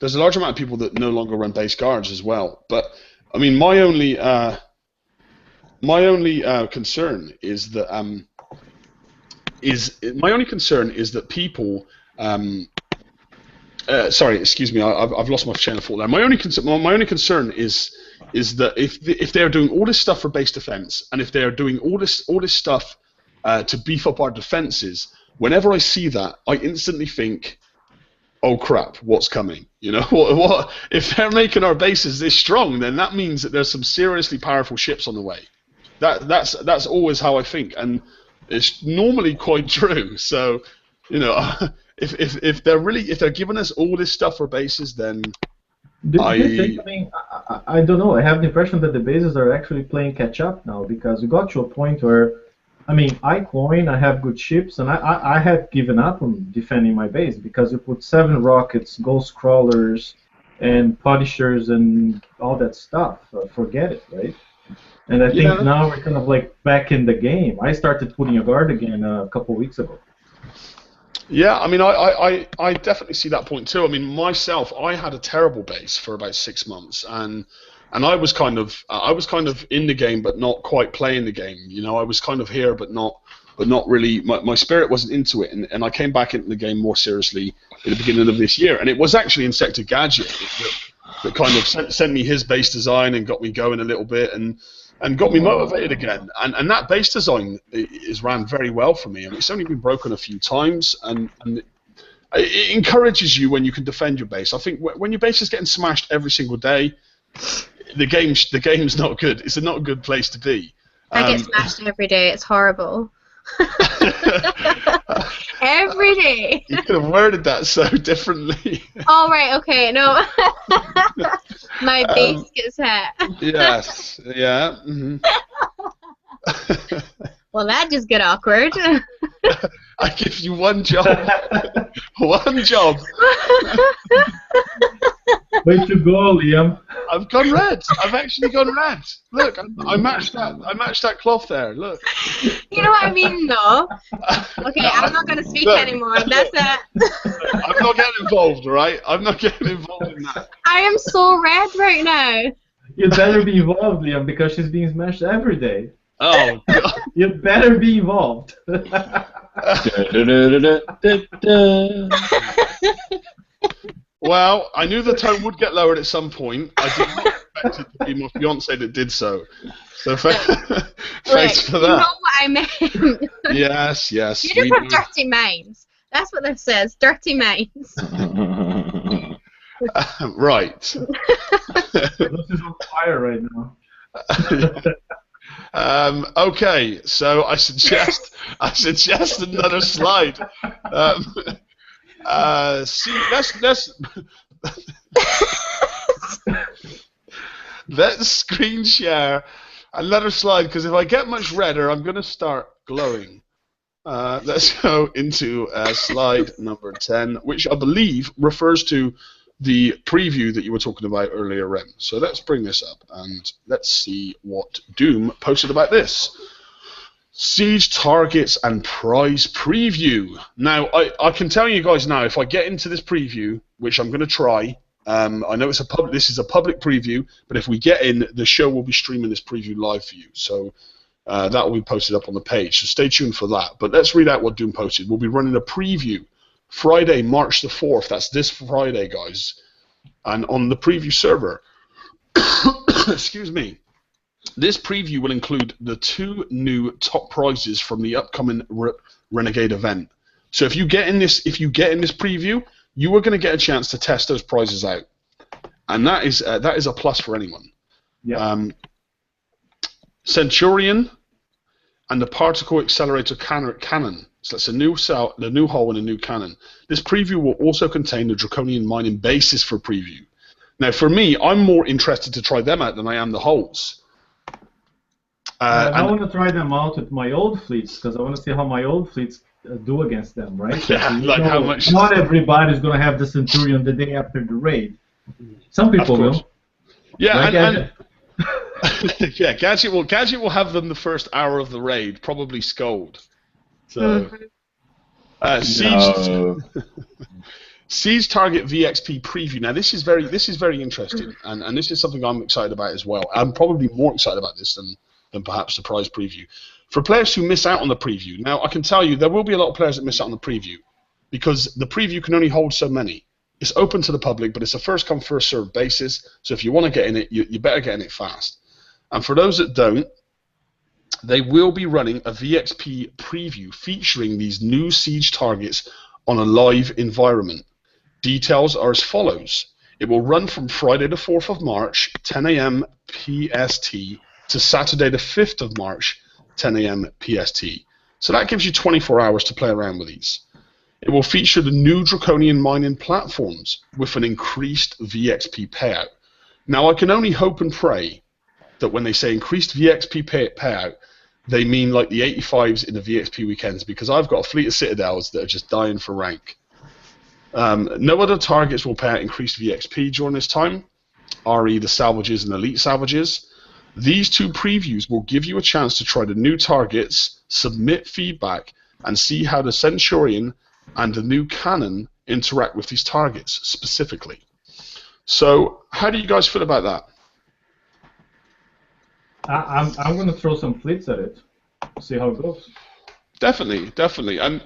there's a large amount of people that no longer run base guards as well. But I mean, my only concern is that people. Sorry, excuse me. I've lost my chain of thought there. My only concern is that if they're doing all this stuff for base defense, and if they're doing all this stuff to beef up our defenses, whenever I see that, I instantly think, oh crap, what's coming? You know, what if they're making our bases this strong? Then that means that there's some seriously powerful ships on the way. That's always how I think, and it's normally quite true. So, you know, if they're giving us all this stuff for bases, then I don't know. I have the impression that the bases are actually playing catch up now, because we got to a point where, I mean, I coin, I have good ships, and I had given up on defending my base because you put 7 rockets, ghost crawlers, and punishers, and all that stuff. Forget it, right? And I think now we're kind of like back in the game. I started putting a guard again a couple of weeks ago. Yeah, I mean, I definitely see that point too. I mean, myself, I had a terrible base for about 6 months, and I was kind of in the game, but not quite playing the game. You know, I was kind of here, but not really. My spirit wasn't into it, and I came back into the game more seriously at the beginning of this year. And it was actually Insector Gadget that kind of sent me his base design and got me going a little bit, and got me motivated again. And that base design is ran very well for me. I mean, it's only been broken a few times, and it encourages you when you can defend your base. I think when your base is getting smashed every single day, the game's not good. It's not a good place to be. I get smashed every day. It's horrible. Every day. You could have worded that so differently. Oh, right, okay, no. My base gets hit. Yes, yeah. Mm-hmm. Well, that just got awkward. I give you one job. One job. Way to go, Liam. I've gone red. I've actually gone red. Look, I matched that. I matched that cloth there. Look. You know what I mean, though? Okay, I'm not going to speak anymore. That's it. I'm not getting involved, all right? I'm not getting involved in that. I am so red right now. You better be involved, Liam, because she's being smashed every day. Oh, God. You better be involved. Well, I knew the tone would get lowered at some point. I did not expect it to be my fiance that did so. So thanks for that. You know what I meant. Yes. You just have dirty minds. That's what this says, dirty minds. Right. This is on fire right now. Okay, so I suggest another slide. See, let's screen share another slide, because if I get much redder, I'm going to start glowing. Let's go into slide number 10, which I believe refers to the preview that you were talking about earlier, Rem. So let's bring this up and let's see what Doom posted about this. Siege targets and prize preview. Now, I can tell you guys now, if I get into this preview, which I'm going to try, I know this is a public preview, but if we get in, the show will be streaming this preview live for you. So that will be posted up on the page. So stay tuned for that. But let's read out what Doom posted. We'll be running a preview Friday, March the 4th. That's this Friday, guys. And on the preview server, excuse me, this preview will include the 2 new top prizes from the upcoming Renegade event. So if you get in this preview, you are going to get a chance to test those prizes out, and that is a plus for anyone. Yeah. Centurion and the particle accelerator cannon. So that's the new hull and a new cannon. This preview will also contain the Draconian mining bases for preview. Now, for me, I'm more interested to try them out than I am the hulls. I want to try them out with my old fleets, because I want to see how my old fleets do against them, right? Yeah, like how much. Not everybody's going to have the Centurion the day after the raid. Some people will. Yeah, right, and yeah, Gadget will have them the first hour of the raid, probably Scold. So, Siege target VXP preview. Now this is very interesting, and this is something I'm excited about as well. I'm probably more excited about this than perhaps the prize preview. For players who miss out on the preview, now I can tell you there will be a lot of players that miss out on the preview, because the preview can only hold so many. It's open to the public, but it's a first come first served basis. So if you want to get in it, you better get in it fast. And for those that don't, they will be running a VXP preview featuring these new siege targets on a live environment. Details are as follows. It will run from Friday the 4th of March, 10 a.m. PST, to Saturday the 5th of March, 10 a.m. PST. So that gives you 24 hours to play around with these. It will feature the new Draconian mining platforms with an increased VXP payout. Now, I can only hope and pray that when they say increased VXP payout, they mean like the 85s in the VXP weekends, because I've got a fleet of Citadels that are just dying for rank. No other targets will pay out increased VXP during this time, RE the salvages and elite salvages. These two previews will give you a chance to try the new targets, submit feedback, and see how the Centurion and the new cannon interact with these targets specifically. So, how do you guys feel about that? I'm going to throw some fleets at it, see how it goes. Definitely, definitely. And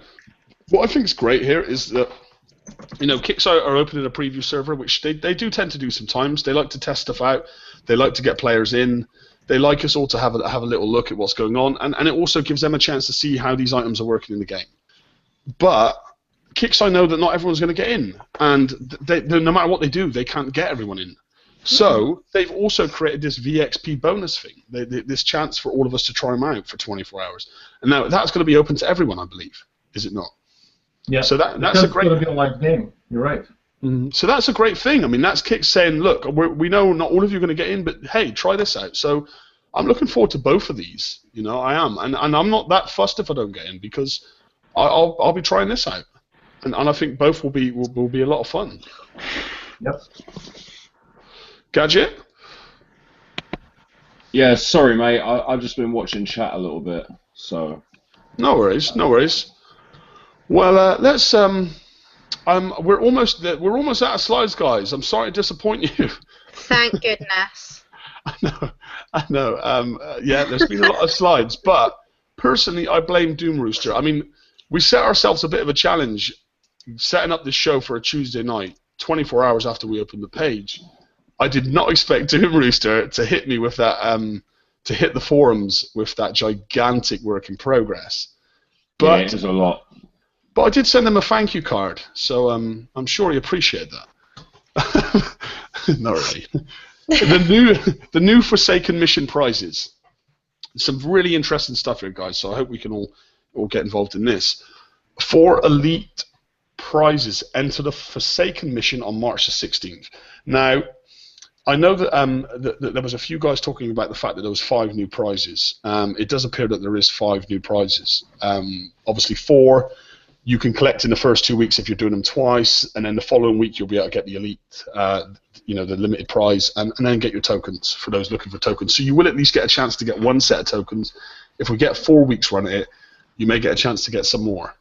what I think is great here is that, you know, Kickstarter are opening a preview server, which they do tend to do sometimes. They like to test stuff out. They like to get players in. They like us all to have a little look at what's going on. And it also gives them a chance to see how these items are working in the game. But Kickstarter know that not everyone's going to get in. And no matter what they do, they can't get everyone in. So they've also created this VXP bonus thing, this chance for all of us to try them out for 24 hours. And now that's going to be open to everyone, I believe. Is it not? Yeah. So that's a great. It's going to be a live game. You're right. So that's a great thing. I mean, that's Kick saying, look, we know not all of you are going to get in, but hey, try this out. So I'm looking forward to both of these. You know, I am, and I'm not that fussed if I don't get in, because I'll be trying this out, and I think both will be a lot of fun. Yep. Gadget? Yeah, sorry, mate. I've just been watching chat a little bit, so. No worries, no worries. Well, let's. We're almost out of slides, guys. I'm sorry to disappoint you. Thank goodness. I know. Yeah, there's been a lot of slides, but personally, I blame Doom Rooster. I mean, we set ourselves a bit of a challenge, setting up this show for a Tuesday night, 24 hours after we opened the page. I did not expect Doom Rooster to hit me with that, to hit the forums with that gigantic work in progress. But yeah, it was a lot. But I did send him a thank you card, so I'm sure he appreciated that. Not really. The new Forsaken mission prizes. Some really interesting stuff here, guys. So I hope we can all get involved in this. 4 elite prizes enter the Forsaken mission on March the 16th. Now, I know that, that there was a few guys talking about the fact that there was 5 new prizes. It does appear that there is 5 new prizes. Obviously 4 you can collect in the first 2 weeks if you're doing them twice, and then the following week you'll be able to get the elite, you know, the limited prize, and then get your tokens for those looking for tokens. So you will at least get a chance to get 1 set of tokens. If we get 4 weeks run at it, you may get a chance to get some more.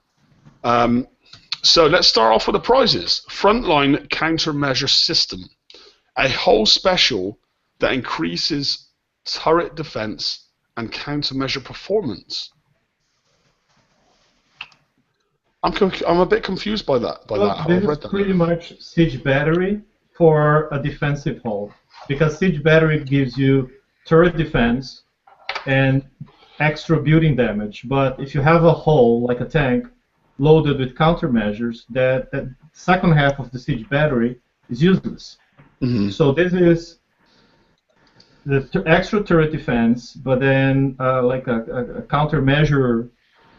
So let's start off with the prizes. Frontline Countermeasure System. A whole special that increases turret defense and countermeasure performance. I'm a bit confused by that. This is pretty much Siege Battery for a defensive hull, because Siege Battery gives you turret defense and extra building damage. But if you have a hull like a tank loaded with countermeasures, that second half of the Siege Battery is useless. Mm-hmm. So this is the extra turret defense, but then like a countermeasure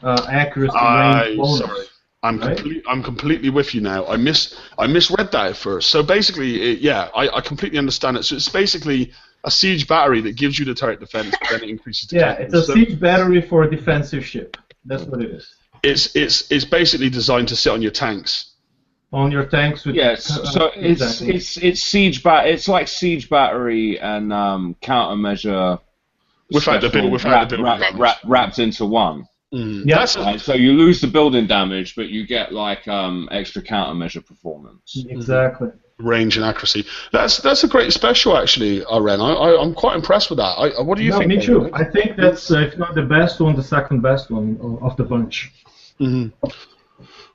accuracy range bonus. Sorry. I'm completely with you now. I misread that at first. So basically, yeah, I completely understand it. So it's basically a siege battery that gives you the turret defense, but then it increases the yeah, it's a siege battery for a defensive ship. That's what it is. It's basically designed to sit on your tanks. On your tanks with yes, so it's siege it's like siege battery and countermeasure without the building wrapped into one. Mm. Yeah. So you lose the building damage, but you get like extra countermeasure performance. Exactly. Range and accuracy. That's a great special, actually, Ren. I'm quite impressed with that. What do you think? Me too. I think that's if not the best one, the second best one of the bunch. Mm-hmm.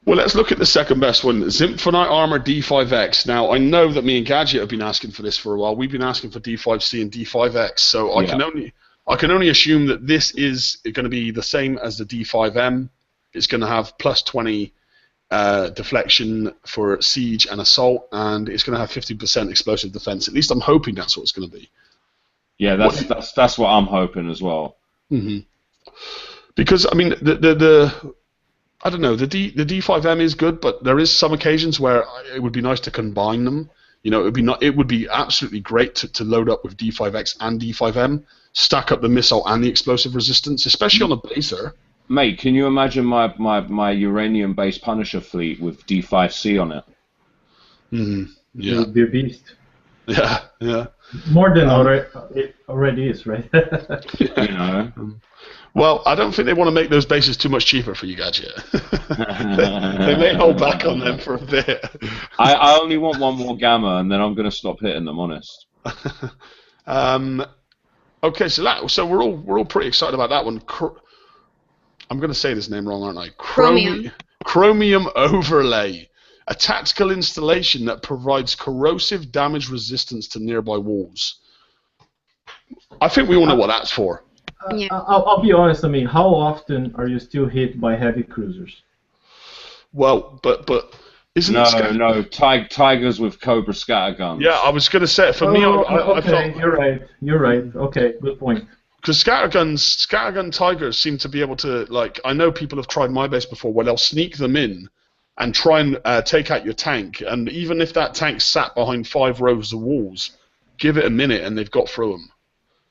Well, let's look at the second best one, Zymphonite Armor D5X. Now, I know that me and Gadget have been asking for this for a while. We've been asking for D5C and D5X, so yeah. I can only assume that this is going to be the same as the D5M. It's going to have plus 20 deflection for siege and assault, and it's going to have 50% explosive defense. At least I'm hoping that's what it's going to be. Yeah, that's what I'm hoping as well. Mm-hmm. Because I mean, I don't know, the D5M is good, but there is some occasions where it would be nice to combine them. You know, it would be absolutely great to load up with D5X and D5M, stack up the missile and the explosive resistance, especially on a baser. Mate, can you imagine my uranium-based Punisher fleet with D5C on it? Mm-hmm. Yeah. It would be a beast. Yeah, yeah. More than it already is, right? You know. Well, I don't think they want to make those bases too much cheaper for you guys yet. They may hold back on them for a bit. I only want one more gamma, and then I'm going to stop hitting them, honest. Okay, so we're all pretty excited about that one. I'm going to say this name wrong, aren't I? Chromium Overlay. A tactical installation that provides corrosive damage resistance to nearby walls. I think we all know what that's for. Yeah. I'll be honest. I mean, how often are you still hit by heavy cruisers? Well, but isn't no Tigers with Cobra scatterguns? Yeah, I was going to say for me. I felt you're right. Okay, good point. Because scattergun Tigers seem to be able to, like, I know people have tried my base before where they'll sneak them in and try and take out your tank, and even if that tank sat behind 5 rows of walls, give it a minute and they've got through them.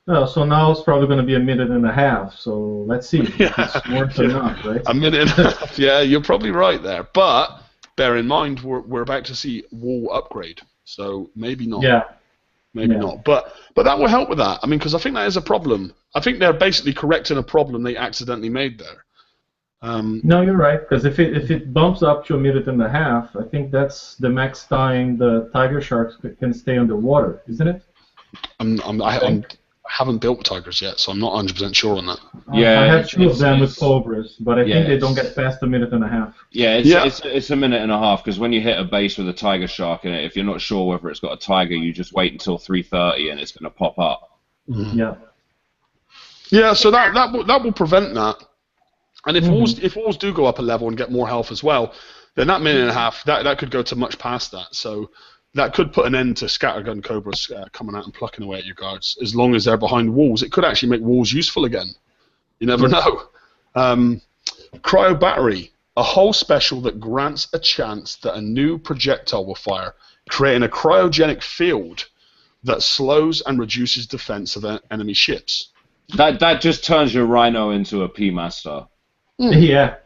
Oh, so now it's probably going to be a minute and a half, so let's see. Yeah. It's more than enough, right? A minute and a half, yeah, you're probably right there. But bear in mind, we're about to see wall upgrade, so maybe not. Yeah. Maybe not. But that will help with that. I mean, because I think that is a problem. I think they're basically correcting a problem they accidentally made there. No, you're right, because if it bumps up to a minute and a half, I think that's the max time the tiger sharks can stay underwater, isn't it? I haven't built tigers yet, so I'm not 100% sure on that. Yeah, I have 2 of them with cobras, but I think they don't get past a minute and a half. Yeah, it's a minute and a half, because when you hit a base with a tiger shark in it, if you're not sure whether it's got a tiger, you just wait until 3:30 and it's going to pop up. Mm-hmm. Yeah. Yeah, so that will prevent that. And if walls do go up a level and get more health as well, then that minute and a half, that could go to much past that. So that could put an end to scattergun cobras coming out and plucking away at your guards. As long as they're behind walls, it could actually make walls useful again. You never know. Cryo Battery, a hull special that grants a chance that a new projectile will fire, creating a cryogenic field that slows and reduces defense of enemy ships. That just turns your Rhino into a P-Master. Yeah,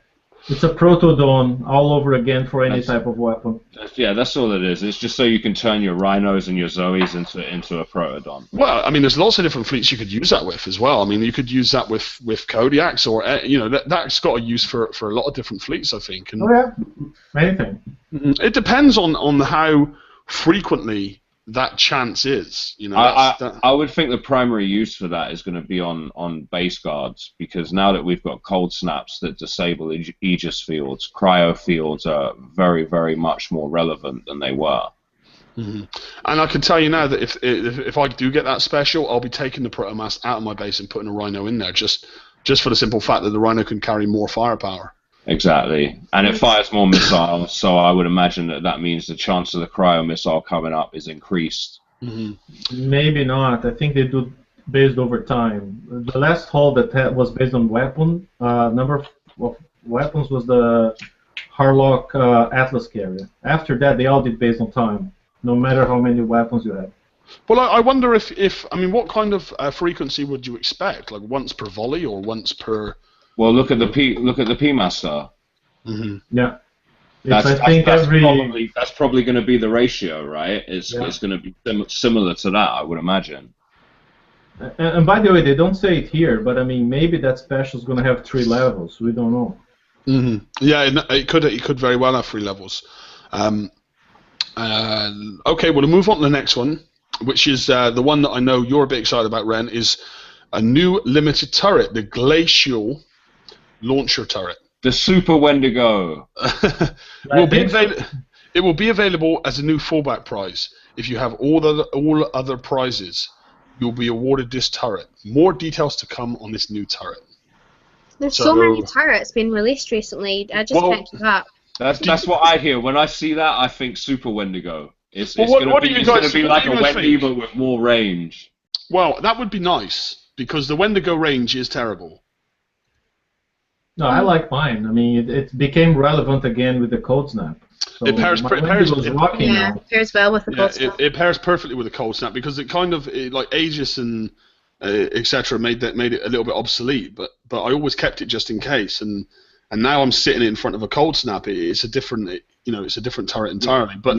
it's a protodon all over again for any type of weapon. That's all it is. It's just so you can turn your Rhinos and your Zoes into a protodon. Well, I mean, there's lots of different fleets you could use that with as well. I mean, you could use that with Kodiaks, or that's got a use for a lot of different fleets, I think. And anything. It depends on how frequently that chance is. I would think the primary use for that is going to be on base guards, because now that we've got cold snaps that disable Aegis fields, cryo fields are very, very much more relevant than they were. Mm-hmm. And I can tell you now that if I do get that special, I'll be taking the Protomast out of my base and putting a Rhino in there, just for the simple fact that the Rhino can carry more firepower. Exactly, and it fires more missiles, so I would imagine that means the chance of the cryo missile coming up is increased. Mm-hmm. Maybe not. I think they do based over time. The last haul that was based on weapon number of weapons was the Harlock Atlas carrier. After that, they all did based on time, no matter how many weapons you had. Well, I wonder if I mean, what kind of frequency would you expect? Like once per volley or once per? Well, look at the P-Master. Mm-hmm. Yeah. That's probably going to be the ratio, right? It's going to be similar to that, I would imagine. And by the way, they don't say it here, but I mean, maybe that special is going to have 3 levels. We don't know. Mm-hmm. Yeah, it could very well have 3 levels. Okay, well, to move on to the next one, which is the one that I know you're a bit excited about, Ren, is a new limited turret, the Glacial Launcher Turret. The Super Wendigo. It will be available as a new fallback prize. If you have all other prizes, you'll be awarded this turret. More details to come on this new turret. There's so many turrets being released recently. I just checked that. That's what I hear. When I see that, I think Super Wendigo. It's Well, going to be like a Wendy, but with more range. Well, that would be nice, because the Wendigo range is terrible. No, I like mine. I mean, it became relevant again with the cold snap. So It pairs well with the cold snap. It pairs perfectly with the cold snap, because it kind of like Aegis and etc. made it a little bit obsolete. But I always kept it just in case, and now I'm sitting in front of a cold snap. It's a different it's a different turret entirely. But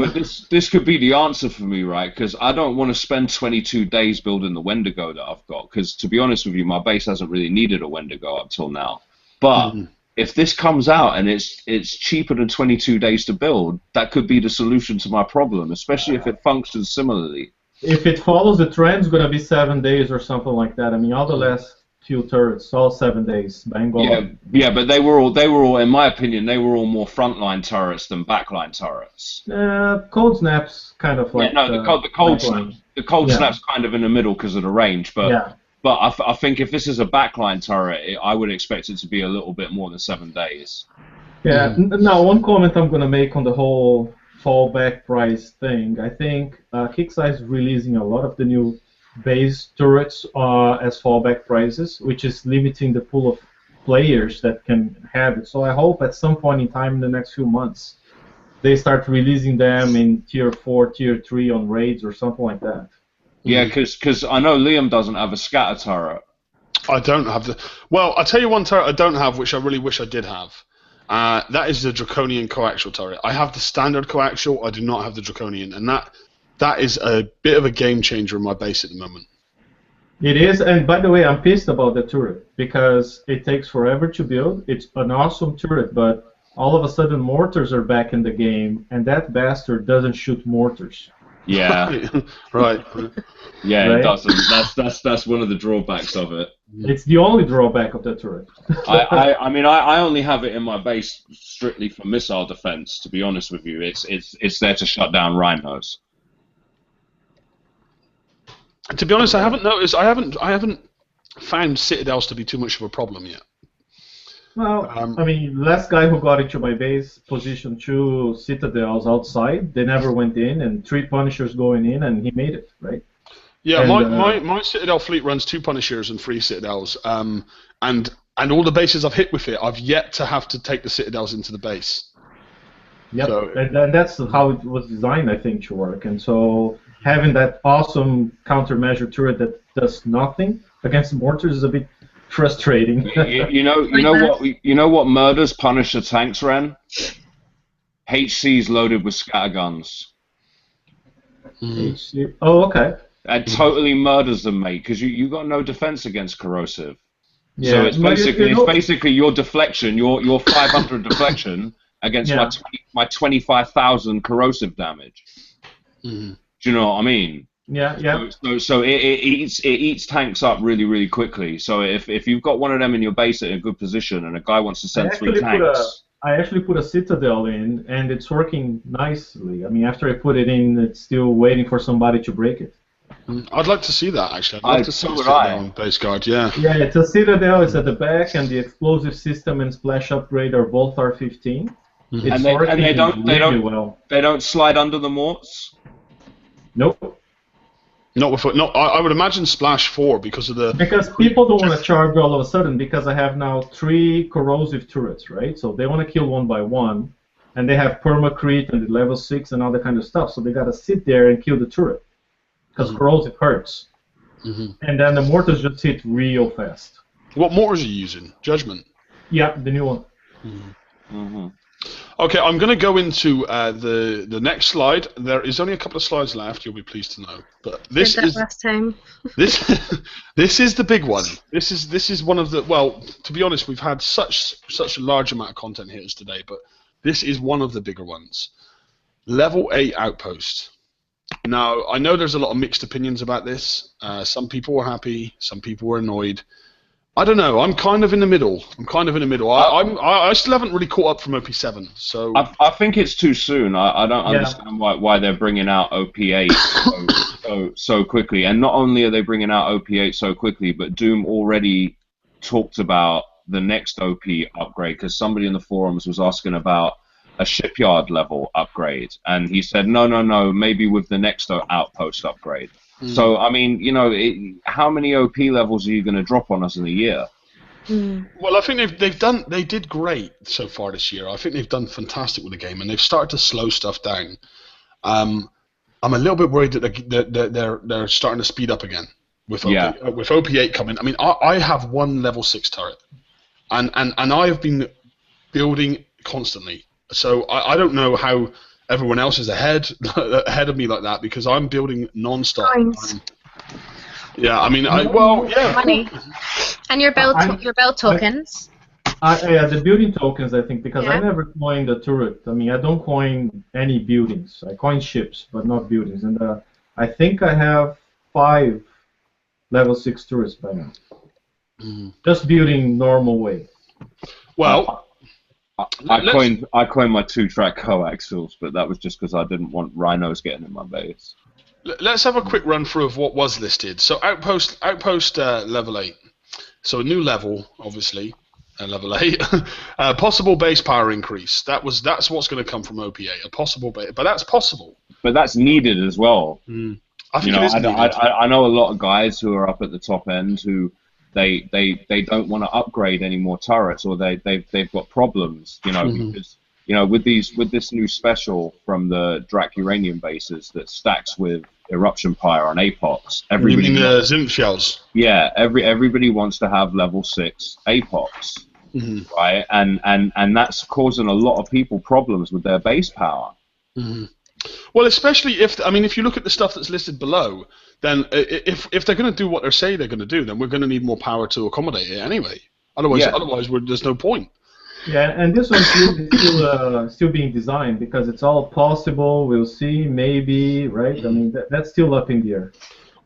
this could be the answer for me, right? Because I don't want to spend 22 days building the Wendigo that I've got. Because to be honest with you, my base hasn't really needed a Wendigo up till now. But if this comes out and it's cheaper than 22 days to build, that could be the solution to my problem, especially if it functions similarly. If it follows the trend, it's going to be 7 days or something like that. I mean, all the last few turrets, all 7 days. Bang on. Yeah, but they were all, in my opinion, they were all more frontline turrets than backline turrets. Cold Snap's kind of like the cold snap's kind of in the middle because of the range, but. But I think if this is a backline turret, I would expect it to be a little bit more than 7 days. Yeah. Now, one comment I'm going to make on the whole fallback price thing. I think Kixeye is releasing a lot of the new base turrets as fallback prices, which is limiting the pool of players that can have it. So I hope at some point in time in the next few months, they start releasing them in Tier 4, Tier 3 on raids or something like that. Yeah, because I know Liam doesn't have a scatter turret. I don't have the... Well, I'll tell you one turret I don't have, which I really wish I did have. That is the Draconian coaxial turret. I have the standard coaxial, I do not have the Draconian, and that is a bit of a game changer in my base at the moment. It is, and by the way, I'm pissed about the turret, because it takes forever to build. It's an awesome turret, but all of a sudden mortars are back in the game, and that bastard doesn't shoot mortars. Yeah. Right. Yeah, right? It doesn't. That's one of the drawbacks of it. It's the only drawback of the turret. I mean, I only have it in my base strictly for missile defense. To be honest with you, it's there to shut down rhinos. To be honest, I haven't noticed. I haven't found citadels to be too much of a problem yet. Well, I mean, last guy who got into my base positioned 2 citadels outside. They never went in, and 3 Punishers going in, and he made it, right? Yeah, and, my citadel fleet runs 2 Punishers and 3 citadels, and all the bases I've hit with it, I've yet to have to take the citadels into the base. Yep, so, and that's how it was designed, I think, to work. And so having that awesome countermeasure turret that does nothing against mortars is a bit frustrating. you know what murders Punisher tanks, Ren? HC's loaded with scatterguns. HC? Oh, okay. It totally murders them, mate, because you got no defense against corrosive. Yeah, so it's basically your deflection, your 500 deflection against my 25,000 corrosive damage. Mm-hmm. Do you know what I mean? Yeah. So it eats tanks up really, really quickly. So if you've got one of them in your base at a good position and a guy wants to send 3 tanks... I actually put a citadel in, and it's working nicely. I mean, after I put it in, it's still waiting for somebody to break it. I'd like to see that, actually. I'd like to see a citadel on base guard, yeah. Yeah, it's a citadel, it's at the back, and the explosive system and splash upgrade are both R15. It's and they don't slide under the morts? Nope. I would imagine Splash 4 because of the... Because people don't want to charge all of a sudden, because I have now 3 corrosive turrets, right? So they want to kill one by one, and they have permacrete and the level 6 and all that kind of stuff, so they got to sit there and kill the turret, because corrosive hurts. And then the mortars just hit real fast. What mortars are you using? Judgment? Yeah, the new one. Okay, I'm going to go into the next slide. There is only a couple of slides left. You'll be pleased to know. But this is last time. this is the big one. This is one of the... Well, to be honest, we've had such a large amount of content here today, but this is one of the bigger ones. Level 8 Outpost. Now, I know there's a lot of mixed opinions about this. Some people were happy. Some people were annoyed. I don't know. I'm kind of in the middle. I still haven't really caught up from OP7. So I think it's too soon. I don't understand why they're bringing out OP8 so quickly. And not only are they bringing out OP8 so quickly, but Doom already talked about the next OP upgrade, because somebody in the forums was asking about a shipyard level upgrade, and he said no, maybe with the next outpost upgrade. So I mean, you know, how many OP levels are you going to drop on us in a year? Well, I think they did great so far this year. I think they've done fantastic with the game, and they've started to slow stuff down. I'm a little bit worried that they're starting to speed up again with OP8 coming. I mean, I have one level 6 turret, and I have been building constantly. So I don't know how everyone else is ahead of me like that, because I'm building non-stop. Yeah, I mean, money. And your build tokens. Yeah, the building tokens, I think, because I never coined a turret. I mean, I don't coin any buildings. I coin ships, but not buildings. And I think I have 5 level 6 turrets by now. Just building normal way. Well, I coined my 2 track coaxials, but that was just because I didn't want rhinos getting in my base. Let's have a quick run through of what was listed. So Outpost level 8. So a new level, obviously, level 8. Possible base power increase. That's what's going to come from OP8. A possible base, but that's possible. But that's needed as well. I think it is needed. I know a lot of guys who are up at the top end who they don't want to upgrade any more turrets, or they've got problems, you know, because, you know, with this new special from the Drac Uranium Bases that stacks with Eruption Pyre on Apox. You mean the Zinc shells? Yeah, everybody wants to have level 6 Apox, right? And that's causing a lot of people problems with their base power. Well, especially if you look at the stuff that's listed below, then if they're going to do what they say they're going to do, then we're going to need more power to accommodate it anyway. Otherwise, there's no point. Yeah, and this one's still being designed, because it's all possible. We'll see, maybe, right? I mean, that's still up in the air.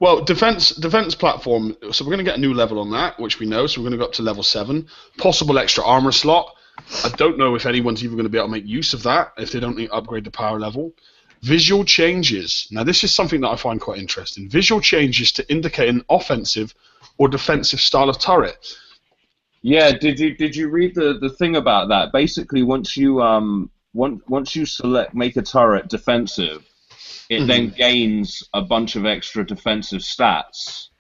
Well, defense platform. So we're going to get a new level on that, which we know. So we're going to go up to level 7. Possible extra armor slot. I don't know if anyone's even going to be able to make use of that if they don't need to upgrade the power level. Visual changes. Now, this is something that I find quite interesting. Visual changes to indicate an offensive or defensive style of turret. Yeah, did you read the thing about that? Basically, once you make a turret defensive, it then gains a bunch of extra defensive stats,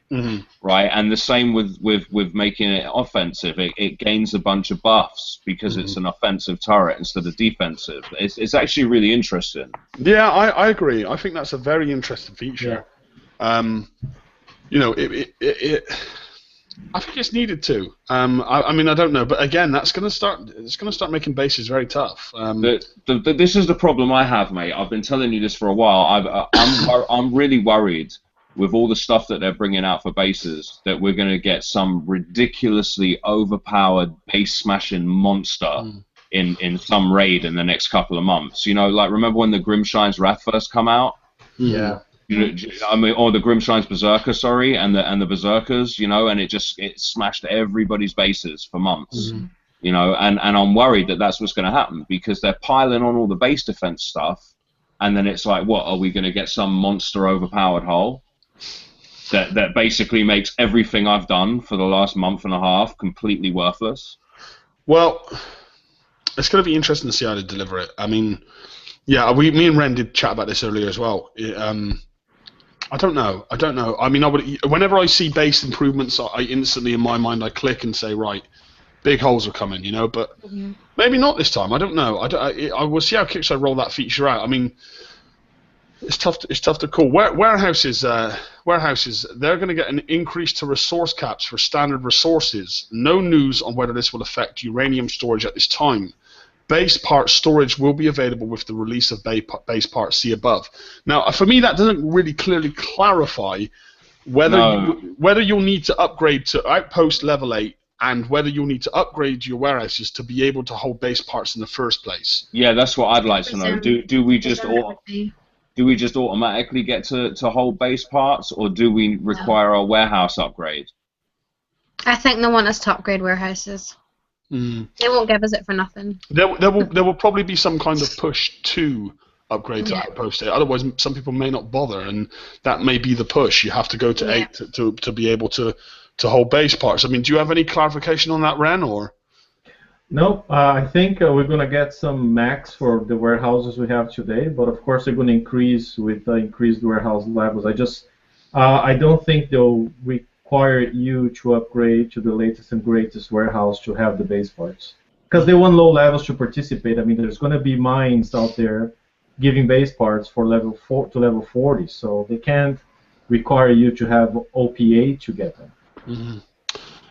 right? And the same with making it offensive, it gains a bunch of buffs because it's an offensive turret instead of defensive. It's actually really interesting. Yeah, I agree. I think that's a very interesting feature. Yeah. You know, I think it's needed to. I mean, I don't know, but again, it's going to start making bases very tough. This is the problem I have, mate. I've been telling you this for a while. I'm really worried with all the stuff that they're bringing out for bases that we're going to get some ridiculously overpowered base smashing monster in some raid in the next couple of months. You know, like, remember when the Grimshine's Wrath first come out? Yeah. You know, I mean, or the Grimshine's Berserker, sorry, and the Berserkers, you know, and it smashed everybody's bases for months, you know, and I'm worried that that's what's going to happen, because they're piling on all the base defense stuff, and then it's like, what, are we going to get some monster overpowered hull that basically makes everything I've done for the last month and a half completely worthless? Well, it's going to be interesting to see how they deliver it. I mean, yeah, me and Ren did chat about this earlier as well. I don't know. I mean, whenever I see base improvements, I instantly, in my mind, I click and say, right, big holes are coming, you know. But maybe not this time. I don't know. I will see how Kickstarter roll that feature out. I mean, it's tough to call. Warehouses, they're going to get an increase to resource caps for standard resources. No news on whether this will affect uranium storage at this time. Base part storage will be available with the release of base parts, see above. Now, for me, that doesn't really clearly clarify whether you'll need to upgrade to Outpost level 8 and whether you'll need to upgrade your warehouses to be able to hold base parts in the first place. Yeah, that's what I'd like to know. Do we just automatically get to hold base parts, or do we require a warehouse upgrade? I think they want us to upgrade warehouses. They won't give us it for nothing. There will probably be some kind of push to upgrade to Outpost 8. Otherwise, some people may not bother, and that may be the push. You have to go to 8 to be able to hold base parts. I mean, do you have any clarification on that, Ren? Or No, I think we're going to get some max for the warehouses we have today, but of course they're going to increase with increased warehouse levels. I don't think they'll require you to upgrade to the latest and greatest warehouse to have the base parts. Because they want low levels to participate. I mean, there's going to be mines out there giving base parts for level 4 to level 40, so they can't require you to have OPA to get them. Mm-hmm.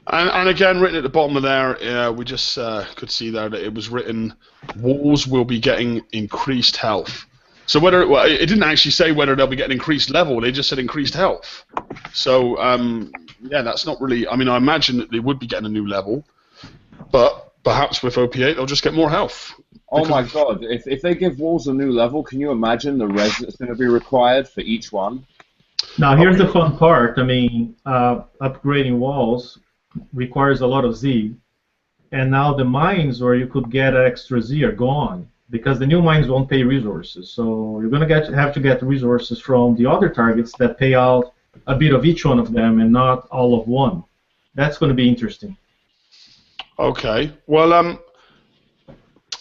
And again, written at the bottom of there, we just could see there that it was written, walls will be getting increased health. So it didn't actually say whether they'll be getting increased level, they just said increased health. So, yeah, that's not really, I mean, I imagine that they would be getting a new level, but perhaps with OP8 they'll just get more health. Oh my god, if they give walls a new level, can you imagine the res that's going to be required for each one? Now, here's the fun part. I mean, upgrading walls requires a lot of Z, and now the mines where you could get extra Z are gone because the new mines won't pay resources. So you're going to have to get resources from the other targets that pay out a bit of each one of them and not all of one. That's going to be interesting. Okay. Well,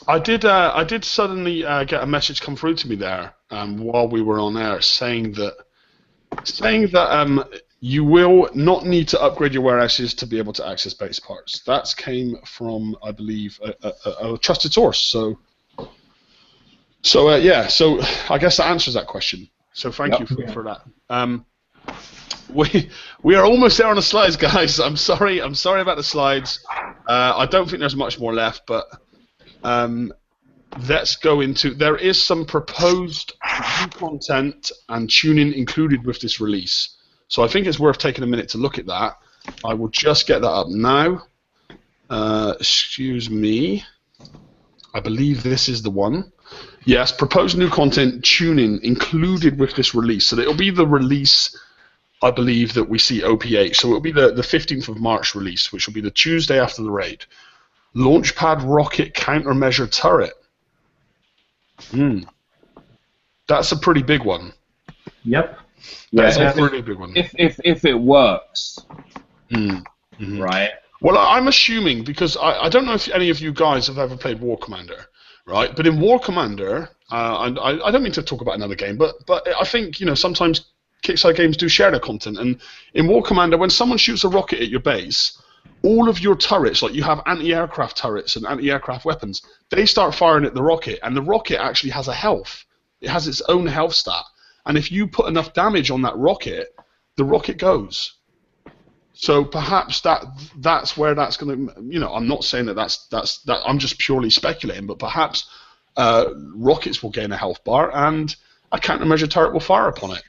I did suddenly get a message come through to me there while we were on air saying that you will not need to upgrade your warehouses to be able to access base parts. That came from, I believe, a trusted source. So yeah. So I guess that answers that question. So thank you for that. We are almost there on the slides, guys. I'm sorry about the slides. I don't think there's much more left, but let's go into. There is some proposed new content and tuning included with this release. So I think it's worth taking a minute to look at that. I will just get that up now. Excuse me. I believe this is the one. Yes, proposed new content tuning included with this release. So it'll be the release, I believe, that we see OP8. So it'll be the 15th of March release, which will be the Tuesday after the raid. Launchpad rocket countermeasure turret. That's a pretty big one. Yep. That's a pretty big one. If it works, right? Well, I'm assuming, because I don't know if any of you guys have ever played War Commander, right? But in War Commander, and I don't mean to talk about another game, but I think, you know, sometimes Kickstarter games do share their content. And in War Commander, when someone shoots a rocket at your base, all of your turrets, like you have anti-aircraft turrets and anti-aircraft weapons, they start firing at the rocket, and the rocket actually has a health. It has its own health stat. And if you put enough damage on that rocket, the rocket goes. So perhaps that's where that's going to, you know, I'm not saying that I'm just purely speculating, but perhaps rockets will gain a health bar and a countermeasure turret will fire upon it.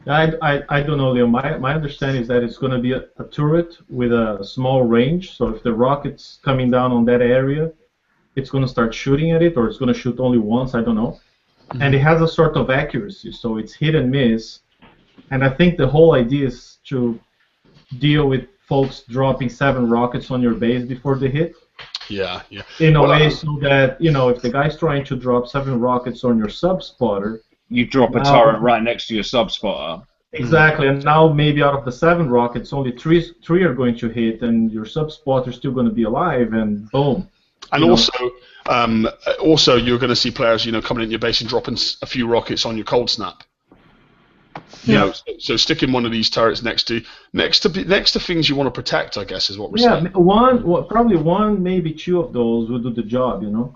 I don't know, Leo. My understanding is that it's going to be a turret with a small range. So if the rocket's coming down on that area, it's going to start shooting at it, or it's going to shoot only once. I don't know. And it has a sort of accuracy, so it's hit and miss. And I think the whole idea is to deal with folks dropping 7 rockets on your base before they hit. Yeah. In a way so that, you know, if the guy's trying to drop 7 rockets on your sub-spotter, you drop a turret right next to your sub-spotter. Exactly, and now maybe out of the 7 rockets, only 3 are going to hit, and your sub-spotter is still going to be alive, and boom. And also, you're going to see players, you know, coming in your base and dropping a few rockets on your cold snap. You know, so sticking one of these turrets next to things you want to protect, I guess, is what we're saying. Probably one, maybe 2 of those will do the job, you know.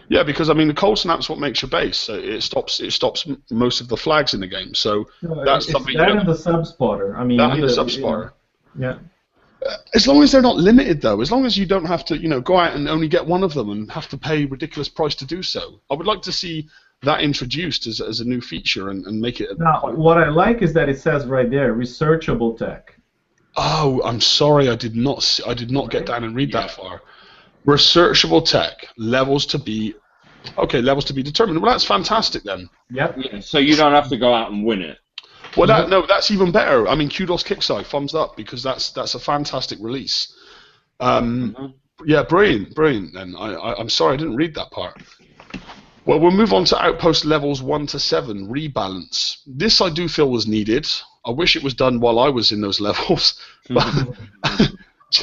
Yeah, because I mean, the cold snap's what makes your base. So it stops most of the flags in the game. So that's something. That and the sub-spotter. I mean, that and the sub-spotter. Yeah. As long as they're not limited, though, as long as you don't have to, you know, go out and only get one of them and have to pay a ridiculous price to do so. I would like to see that introduced as a new feature and make it. Now, what I like is that it says right there, researchable tech. Oh, I'm sorry, I did not get down and read that far. Researchable tech, levels to be determined. Well, that's fantastic then. Yep. Yeah, so you don't have to go out and win it. Well, that's even better. I mean, kudos Kickstarter, thumbs up, because that's a fantastic release. Yeah, brilliant. Then I'm sorry I didn't read that part. Well, we'll move on to Outpost levels 1 to 7 rebalance. This I do feel was needed. I wish it was done while I was in those levels.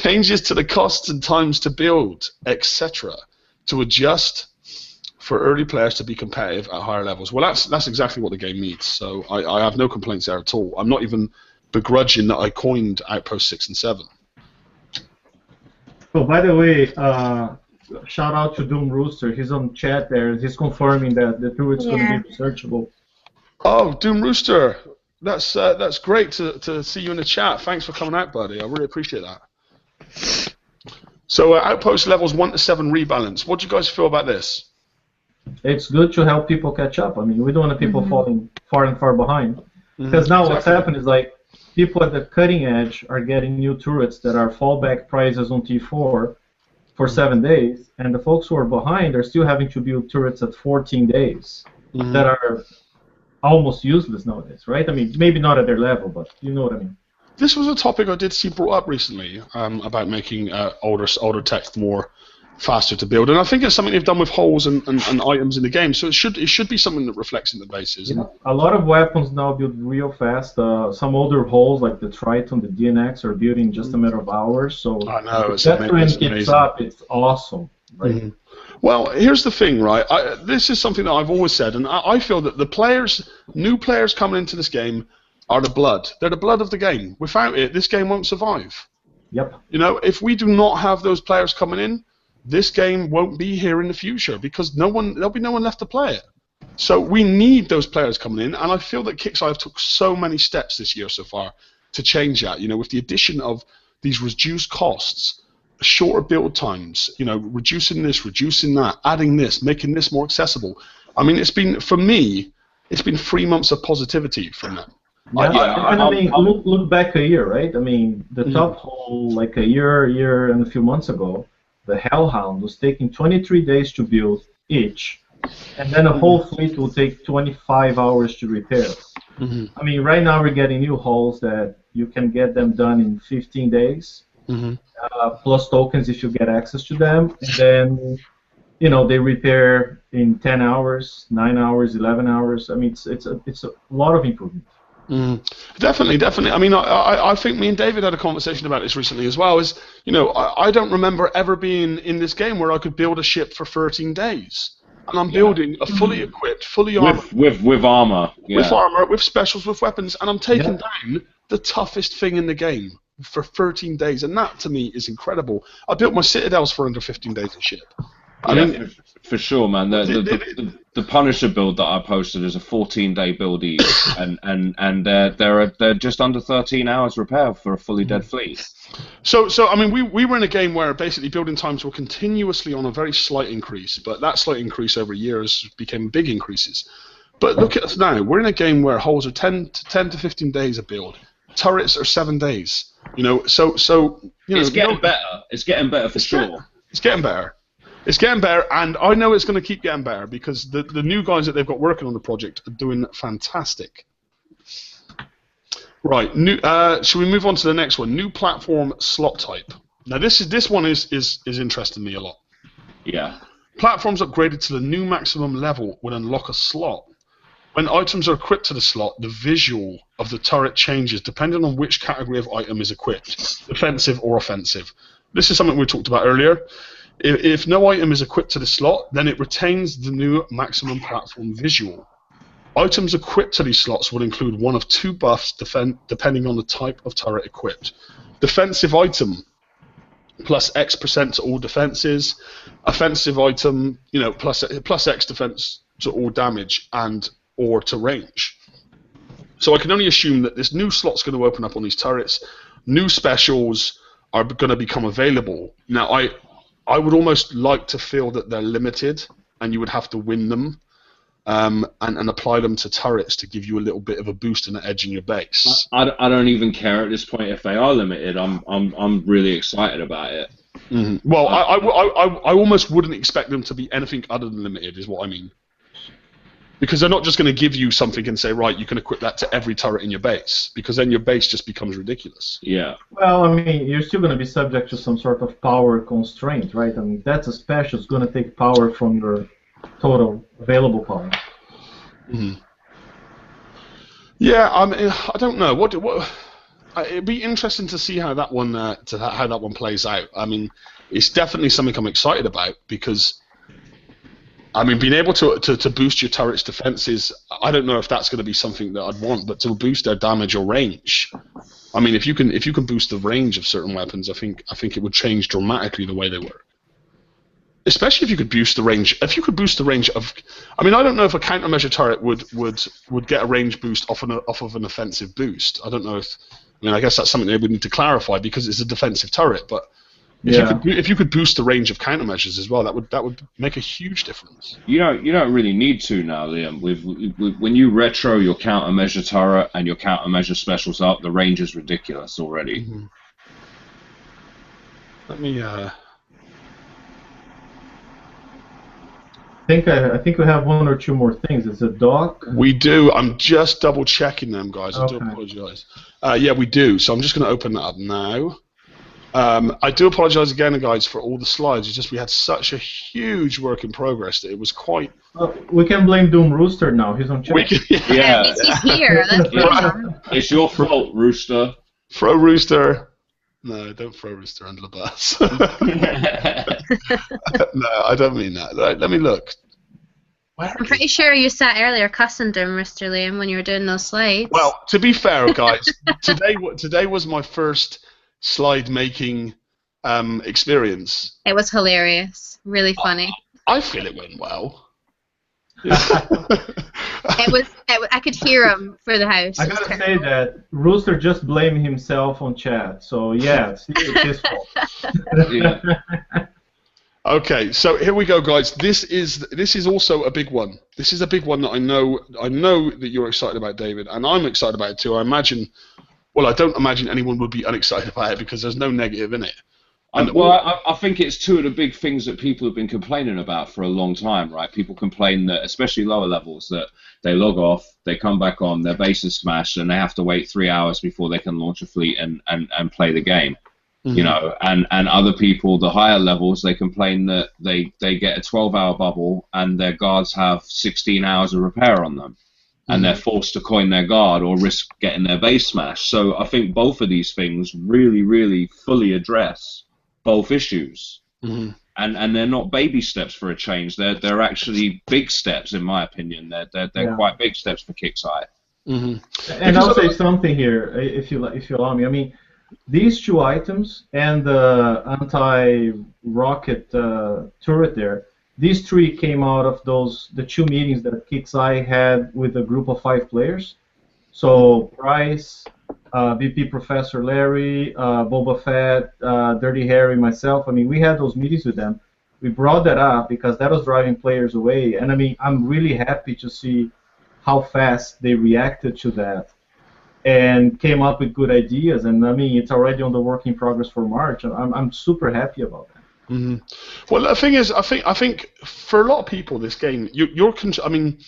Changes to the costs and times to build, etc., to adjust for early players to be competitive at higher levels. Well, that's exactly what the game needs. So I have no complaints there at all. I'm not even begrudging that I coined Outpost 6 and 7. Oh, by the way, shout out to Doom Rooster. He's on chat there. He's confirming that the turret's going to be researchable. Oh, Doom Rooster, that's great to see you in the chat. Thanks for coming out, buddy. I really appreciate that. So Outpost levels 1 to 7 rebalance. What do you guys feel about this? It's good to help people catch up. I mean, we don't want people falling far and far behind. Because now what's happened is like people at the cutting edge are getting new turrets that are fallback prices on T4 for 7 days, and the folks who are behind are still having to build turrets at 14 days that are almost useless nowadays, right? I mean, maybe not at their level, but you know what I mean. This was a topic I did see brought up recently about making older tech more faster to build, and I think it's something they've done with holes and items in the game. So it should be something that reflects in the bases. Yeah. A lot of weapons now build real fast. Some older holes like the Triton, the DNX, are built in just a matter of hours. So I know, if that trend keeps up, it's awesome, right? Well, here's the thing, right? This is something that I've always said, and I feel that the new players coming into this game are the blood. They're the blood of the game. Without it, this game won't survive. Yep. You know, if we do not have those players coming in, this game won't be here in the future because there'll be no one left to play it. So we need those players coming in, and I feel that Kickstarter took so many steps this year so far to change that. You know, with the addition of these reduced costs, shorter build times, you know, reducing this, reducing that, adding this, making this more accessible. I mean, for me, it's been 3 months of positivity from them. Yeah, I mean, look back a year, right? I mean, the top hole, like a year and a few months ago, the Hellhound was taking 23 days to build each, and then a whole fleet will take 25 hours to repair. I mean, right now we're getting new hulls that you can get them done in 15 days, plus tokens if you get access to them, and then, you know, they repair in 10 hours, 9 hours, 11 hours. I mean, it's a lot of improvement. Definitely. I mean, I think me and David had a conversation about this recently as well. Is, you know, I don't remember ever being in this game where I could build a ship for 13 days, and I'm building a fully equipped, fully armored with armor, with armor, with specials, with weapons, and I'm taking down the toughest thing in the game for 13 days, and that to me is incredible. I built my citadels for under 15 days a ship. I mean, for sure, man. The Punisher build that I posted is a 14-day build each, and they're just under 13 hours repair for a fully dead fleet. So I mean, we were in a game where basically building times were continuously on a very slight increase, but that slight increase over years became big increases. But look at us now. We're in a game where holes are 10 to 15 days a build. Turrets are 7 days. You know, so you know, it's getting better. It's getting better for sure. It's getting better. It's getting better, and I know it's going to keep getting better because the new guys that they've got working on the project are doing fantastic. Right, should we move on to the next one? New platform slot type. Now this one is interesting me a lot. Yeah. Platforms upgraded to the new maximum level would unlock a slot. When items are equipped to the slot, the visual of the turret changes depending on which category of item is equipped, defensive or offensive. This is something we talked about earlier. If no item is equipped to the slot, then it retains the new maximum platform visual. Items equipped to these slots would include one of 2 buffs depending on the type of turret equipped. Defensive item, plus X% to all defenses. Offensive item, you know, plus X defense to all damage and or to range. So I can only assume that this new slot's going to open up on these turrets. New specials are going to become available. Now, I would almost like to feel that they're limited, and you would have to win them and apply them to turrets to give you a little bit of a boost and an edge in your base. I don't even care at this point if they are limited. I'm really excited about it. Well, I almost wouldn't expect them to be anything other than limited, is what I mean. Because they're not just going to give you something and say, right, you can equip that to every turret in your base, because then your base just becomes ridiculous. Yeah. Well, I mean, you're still going to be subject to some sort of power constraint, right? I mean, that's a special. It's going to take power from your total available power. Yeah, I mean, I don't know. it'd be interesting to see how that one plays out. I mean, it's definitely something I'm excited about because, I mean, being able to boost your turret's defenses, I don't know if that's going to be something that I'd want, but to boost their damage or range, I mean, if you can boost the range of certain weapons, I think it would change dramatically the way they work. Especially if you could boost the range. If you could boost the range of, I mean, I don't know if a countermeasure turret would get a range boost off of an offensive boost. I don't know if. I mean, I guess that's something they would need to clarify because it's a defensive turret. But if you could boost the range of countermeasures as well, that would make a huge difference. You don't really need to now, Liam. When you retro your countermeasure turret and your countermeasure specials up, the range is ridiculous already. Mm-hmm. Let me. I think we have one or two more things. It's a dock. We do. I'm just double checking them, guys. I do apologize. Yeah, we do. So I'm just going to open that up now. I do apologize again, guys, for all the slides. It's just we had such a huge work in progress that it was quite. We can blame Doom Rooster now. He's on chat. Yeah, he's here. Let's blame him. It's your fault, Rooster. Throw Rooster. No, don't throw Rooster under the bus. No, I don't mean that. Let me look. I'm pretty sure you sat earlier cussing Doom Mr. Liam when you were doing those slides. Well, to be fair, guys, today was my first slide making experience. It was hilarious. Really funny. I feel it went well. I could hear him through the house. I gotta say that Rooster just blamed himself on chat, so yeah, it's his fault. Yeah. Okay, so here we go, guys. This is also a big one. This is a big one that I know that you're excited about, David, and I'm excited about it too. I don't imagine anyone would be unexcited about it because there's no negative in it. I think it's two of the big things that people have been complaining about for a long time, right? People complain that, especially lower levels, that they log off, they come back on, their base is smashed, and they have to wait 3 hours before they can launch a fleet and play the game. Mm-hmm. You know, and other people, the higher levels, they complain that they get a 12-hour bubble and their guards have 16 hours of repair on them. And they're forced to coin their guard or risk getting their base smashed. So I think both of these things really, really fully address both issues, and they're not baby steps for a change. They're actually big steps, in my opinion. They're quite big steps for Kixeye. And I'll say something here, if you allow me. I mean, these two items and the anti-rocket turret there. These three came out of the two meetings that Kixeye had with a group of 5 players. So Bryce, VP Professor Larry, Boba Fett, Dirty Harry, myself. I mean, we had those meetings with them. We brought that up because that was driving players away. And I mean, I'm really happy to see how fast they reacted to that and came up with good ideas. And I mean, it's already on the work in progress for March. I'm super happy about that. Mm-hmm. Well, the thing is, I think for a lot of people, this game, I mean,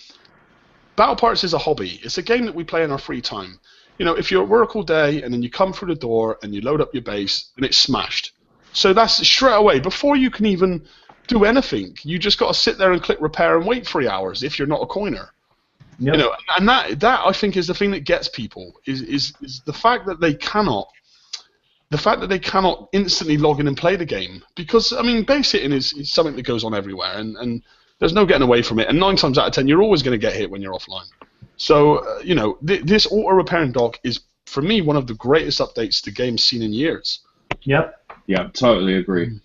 Battle Parts is a hobby. It's a game that we play in our free time. You know, if you're at work all day and then you come through the door and you load up your base and it's smashed. So that's straight away, before you can even do anything, you just got to sit there and click repair and wait 3 hours if you're not a coiner. Yep. You know, and that I think is the thing that gets people is the fact that they cannot instantly log in and play the game, because I mean, base hitting is something that goes on everywhere, and there's no getting away from it. And 9 times out of 10, you're always going to get hit when you're offline. So you know, this auto repairing dock is, for me, one of the greatest updates the game's seen in years. Yep. Yeah, totally agree.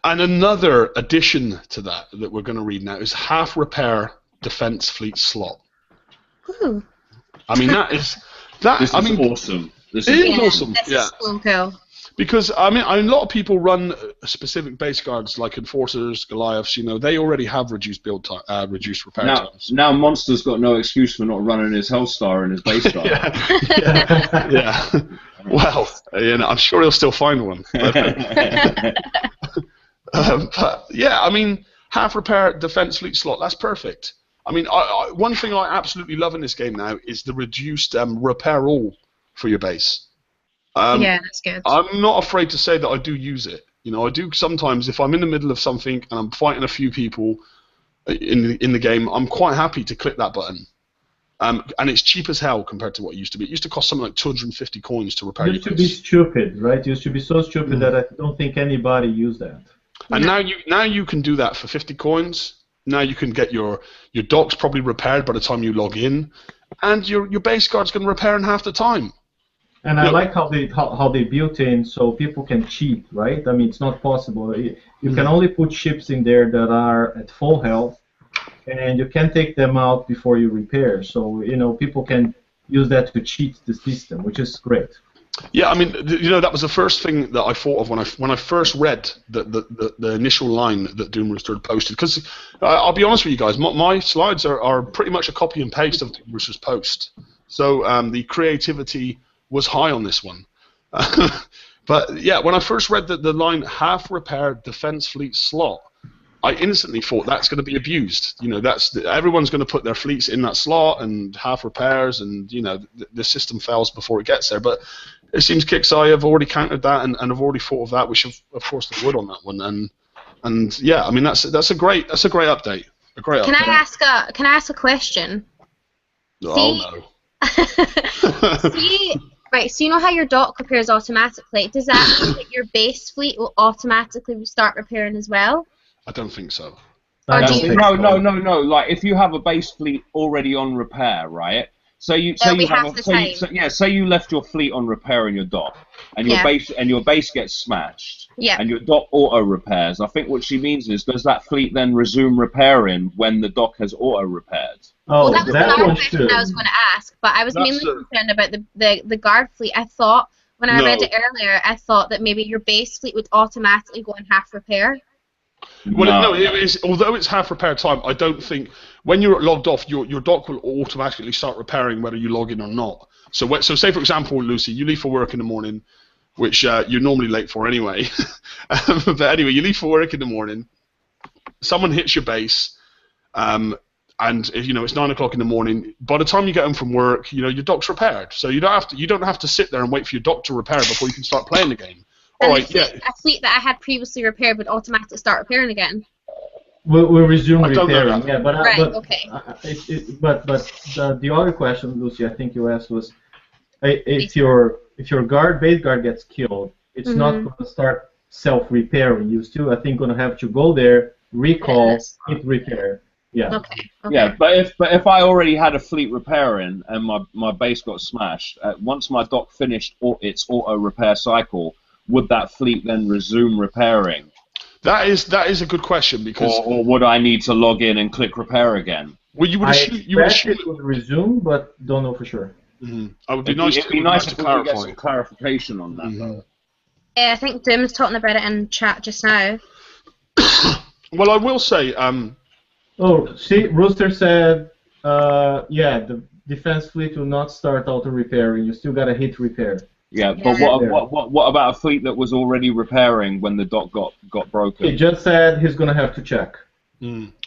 And another addition to that we're going to read now is half repair defense fleet slot. Ooh. I mean, this is awesome. This is awesome. Yeah. Cool. Because I mean, a lot of people run specific base guards like Enforcers, Goliaths. You know, they already have reduced build time, reduced repair times. Now Monster's got no excuse for not running his Hellstar in his base guard. Yeah. Well, you know, I'm sure he'll still find one. But yeah, I mean, half repair defense fleet slot. That's perfect. I mean, one thing I absolutely love in this game now is the reduced repair all for your base. Yeah, that's good. I'm not afraid to say that I do use it. You know, I do sometimes if I'm in the middle of something and I'm fighting a few people in the game, I'm quite happy to click that button. and it's cheap as hell compared to what it used to be. It used to cost something like 250 coins to repair. It used to be stupid, right? It used to be so stupid that I don't think anybody used that. And now you can do that for 50 coins. Now you can get your docks probably repaired by the time you log in, and your base guard's going to repair in half the time. And I like how they built in so people can cheat, right? I mean, it's not possible. You can only put ships in there that are at full health, and you can take them out before you repair. So people can use that to cheat the system, which is great. Yeah, I mean, that was the first thing that I thought of when I first read the initial line that Doom Rooster had posted. Because I'll be honest with you guys, my slides are pretty much a copy and paste of Doom Rooster's post. So the creativity was high on this one. But yeah, when I first read the line half repaired defense fleet slot, I instantly thought that's going to be abused. Everyone's going to put their fleets in that slot and half repairs, and the system fails before it gets there. But it seems Kixeye have already countered that and have already thought of that, which of course they would on that one. And yeah, I mean that's a great update. A great update. Can I ask a question? Oh no. Right, so you know how your dock repairs automatically. Does that mean that your base fleet will automatically start repairing as well? I don't think so. No. Like if you have a base fleet already on repair, right? Say you left your fleet on repair in your dock, and your base gets smashed, and your dock auto repairs. I think what she means is, does that fleet then resume repairing when the dock has auto repaired? Oh, well, that was another question I was going to ask, but I was mainly concerned about the guard fleet. I thought when I read it earlier, I thought that maybe your base fleet would automatically go in half repair. Well, no, it is, although it's half repair time, I don't think when you're logged off, your dock will automatically start repairing whether you log in or not. So say for example, Lucy, you leave for work in the morning, which you're normally late for anyway. But anyway, you leave for work in the morning. Someone hits your base, and it's 9 o'clock in the morning. By the time you get home from work, your dock's repaired. So you don't have to sit there and wait for your dock to repair before you can start playing the game. A fleet that I had previously repaired would automatically start repairing again. We'll resume repairing. Yeah, but okay. But the other question, Lucy, I think you asked was, if your base guard gets killed, it's not going to start self-repairing. You still, I think, going to have to go there, recall, hit repair. Yeah. Okay. Yeah, but if I already had a fleet repairing and my base got smashed, once my dock finished its auto repair cycle, would that fleet then resume repairing? That is a good question, because or would I need to log in and click repair again? Well, you would assume it would resume, but don't know for sure. Mm-hmm. It'd be nice to get some clarification on that. Mm-hmm. Yeah, I think Doom's talking about it in chat just now. Well, I will say. See, Rooster said, the defense fleet will not start auto repairing. You still got to hit repair. Yeah, but what about a fleet that was already repairing when the dock got broken? He just said he's going to have to check.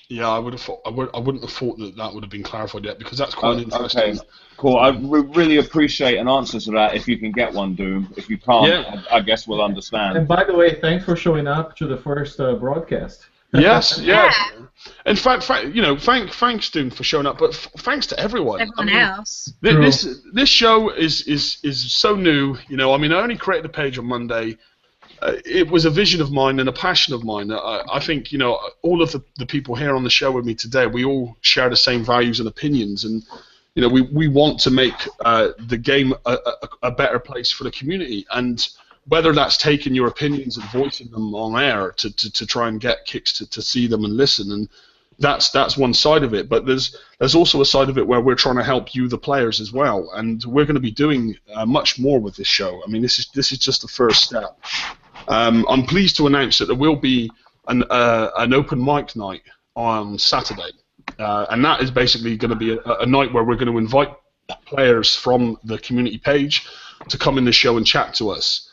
Yeah, I would have thought. I wouldn't have thought that would have been clarified yet, because that's quite interesting. Okay, cool. I really appreciate an answer to that. If you can get one, Doom. If you can't, I guess we'll understand. And by the way, thanks for showing up to the first broadcast. Yes, yeah. In fact, thanks Doom for showing up, but thanks to everyone. Everyone else. This show is so new. I only created the page on Monday. It was a vision of mine and a passion of mine. I think all of the people here on the show with me today, we all share the same values and opinions, and we want to make the game a better place for the community. And whether that's taking your opinions and voicing them on air to try and get Kicks to see them and listen, and that's one side of it. But there's also a side of it where we're trying to help you, the players, as well. And we're going to be doing much more with this show. I mean, this is just the first step. I'm pleased to announce that there will be an open mic night on Saturday, and that is basically going to be a night where we're going to invite players from the community page to come in the show and chat to us.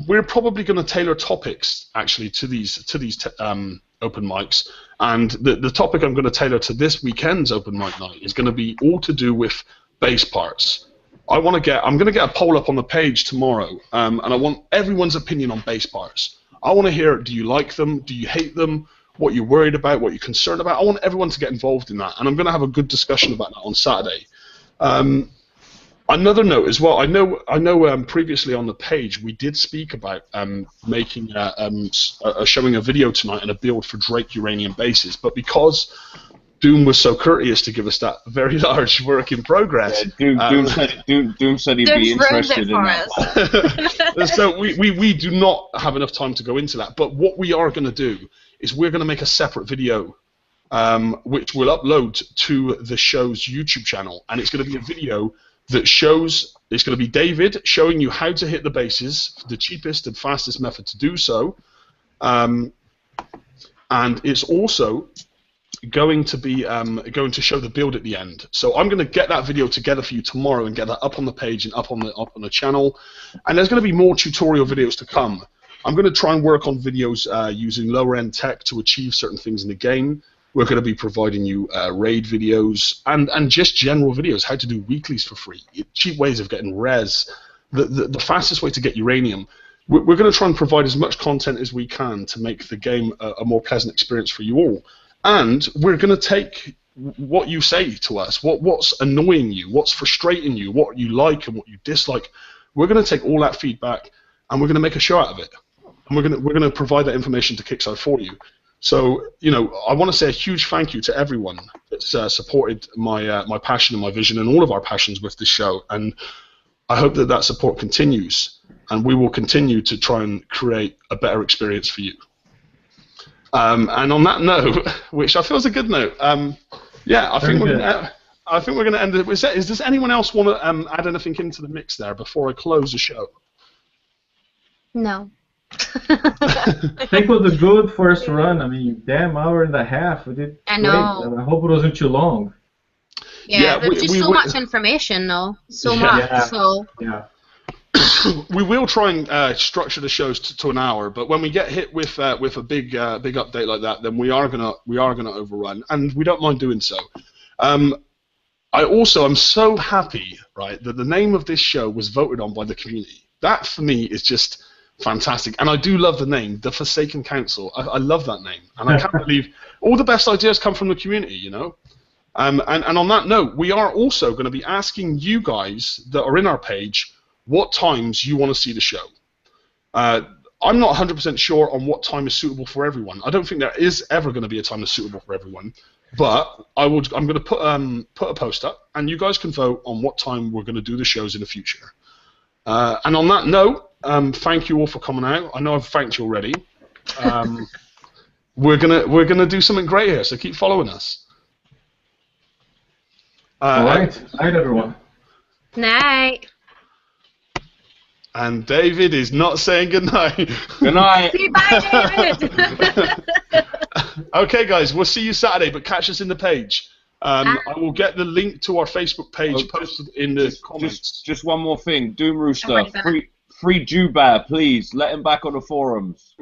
We're probably going to tailor topics actually to these open mics, and the topic I'm going to tailor to this weekend's open mic night is going to be all to do with base parts. I'm going to get a poll up on the page tomorrow, and I want everyone's opinion on base parts. I want to hear, do you like them? Do you hate them? what you're worried about, what you're concerned about. I want everyone to get involved in that, and I'm going to have a good discussion about that on Saturday. Another note as well. I know. Previously on the page we did speak about making showing a video tonight and a build for Drac Uranium Bases, but because Doom was so courteous to give us that very large work in progress. Yeah, Doom said he'd be interested in that. So we do not have enough time to go into that. But what we are going to do is we're going to make a separate video, which we'll upload to the show's YouTube channel, and it's going to be a video that shows. It's going to be David showing you how to hit the bases, the cheapest and fastest method to do so, and it's also going to be going to show the build at the end. So I'm going to get that video together for you tomorrow and get that up on the page and up on the channel. And there's going to be more tutorial videos to come. I'm going to try and work on videos using lower end tech to achieve certain things in the game. We're going to be providing you raid videos and just general videos, how to do weeklies for free, cheap ways of getting res, the fastest way to get uranium. We're going to try and provide as much content as we can to make the game a more pleasant experience for you all. And we're going to take what you say to us, what's annoying you, what's frustrating you, what you like and what you dislike. We're going to take all that feedback and we're going to make a show out of it. And we're going to provide that information to Kickstarter for you. So, you know, I want to say a huge thank you to everyone that's supported my passion and my vision and all of our passions with this show. And I hope that that support continues, and we will continue to try and create a better experience for you. And on that note, which I feel is a good note, yeah, I think we're going to end it. Does anyone else want to add anything into the mix there before I close the show? No. I think it was a good first run. I mean, damn, hour and a half. We did I know. Great. I hope it wasn't too long. Yeah, there was just so much information, though. So much. Yeah. So. Yeah. We will try and structure the shows to an hour, but when we get hit with a big update like that, then we are gonna overrun, and we don't mind doing so. I'm so happy, right, that the name of this show was voted on by the community. That for me is just fantastic, and I do love the name, the Forsaken Council. I love that name, and I can't believe all the best ideas come from the community, you know. And on that note, we are also going to be asking you guys that are in our page what times you want to see the show. I'm not 100% sure on what time is suitable for everyone. I don't think there is ever going to be a time that's suitable for everyone, but I'm going to put a post up, and you guys can vote on what time we're going to do the shows in the future. And on that note, thank you all for coming out. I know I've thanked you already. We're gonna do something great here, so keep following us. All right. Night, everyone. Night. And David is not saying goodnight. Good night. Bye, David. Okay, guys, we'll see you Saturday, but catch us in the page. I will get the link to our Facebook page posted in the comments. Just one more thing. Doom Rooster, free Jubair, please. Let him back on the forums.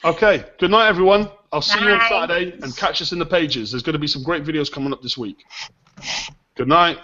Okay, good night, everyone. I'll see you on Saturday, and catch us in the pages. There's going to be some great videos coming up this week. Good night.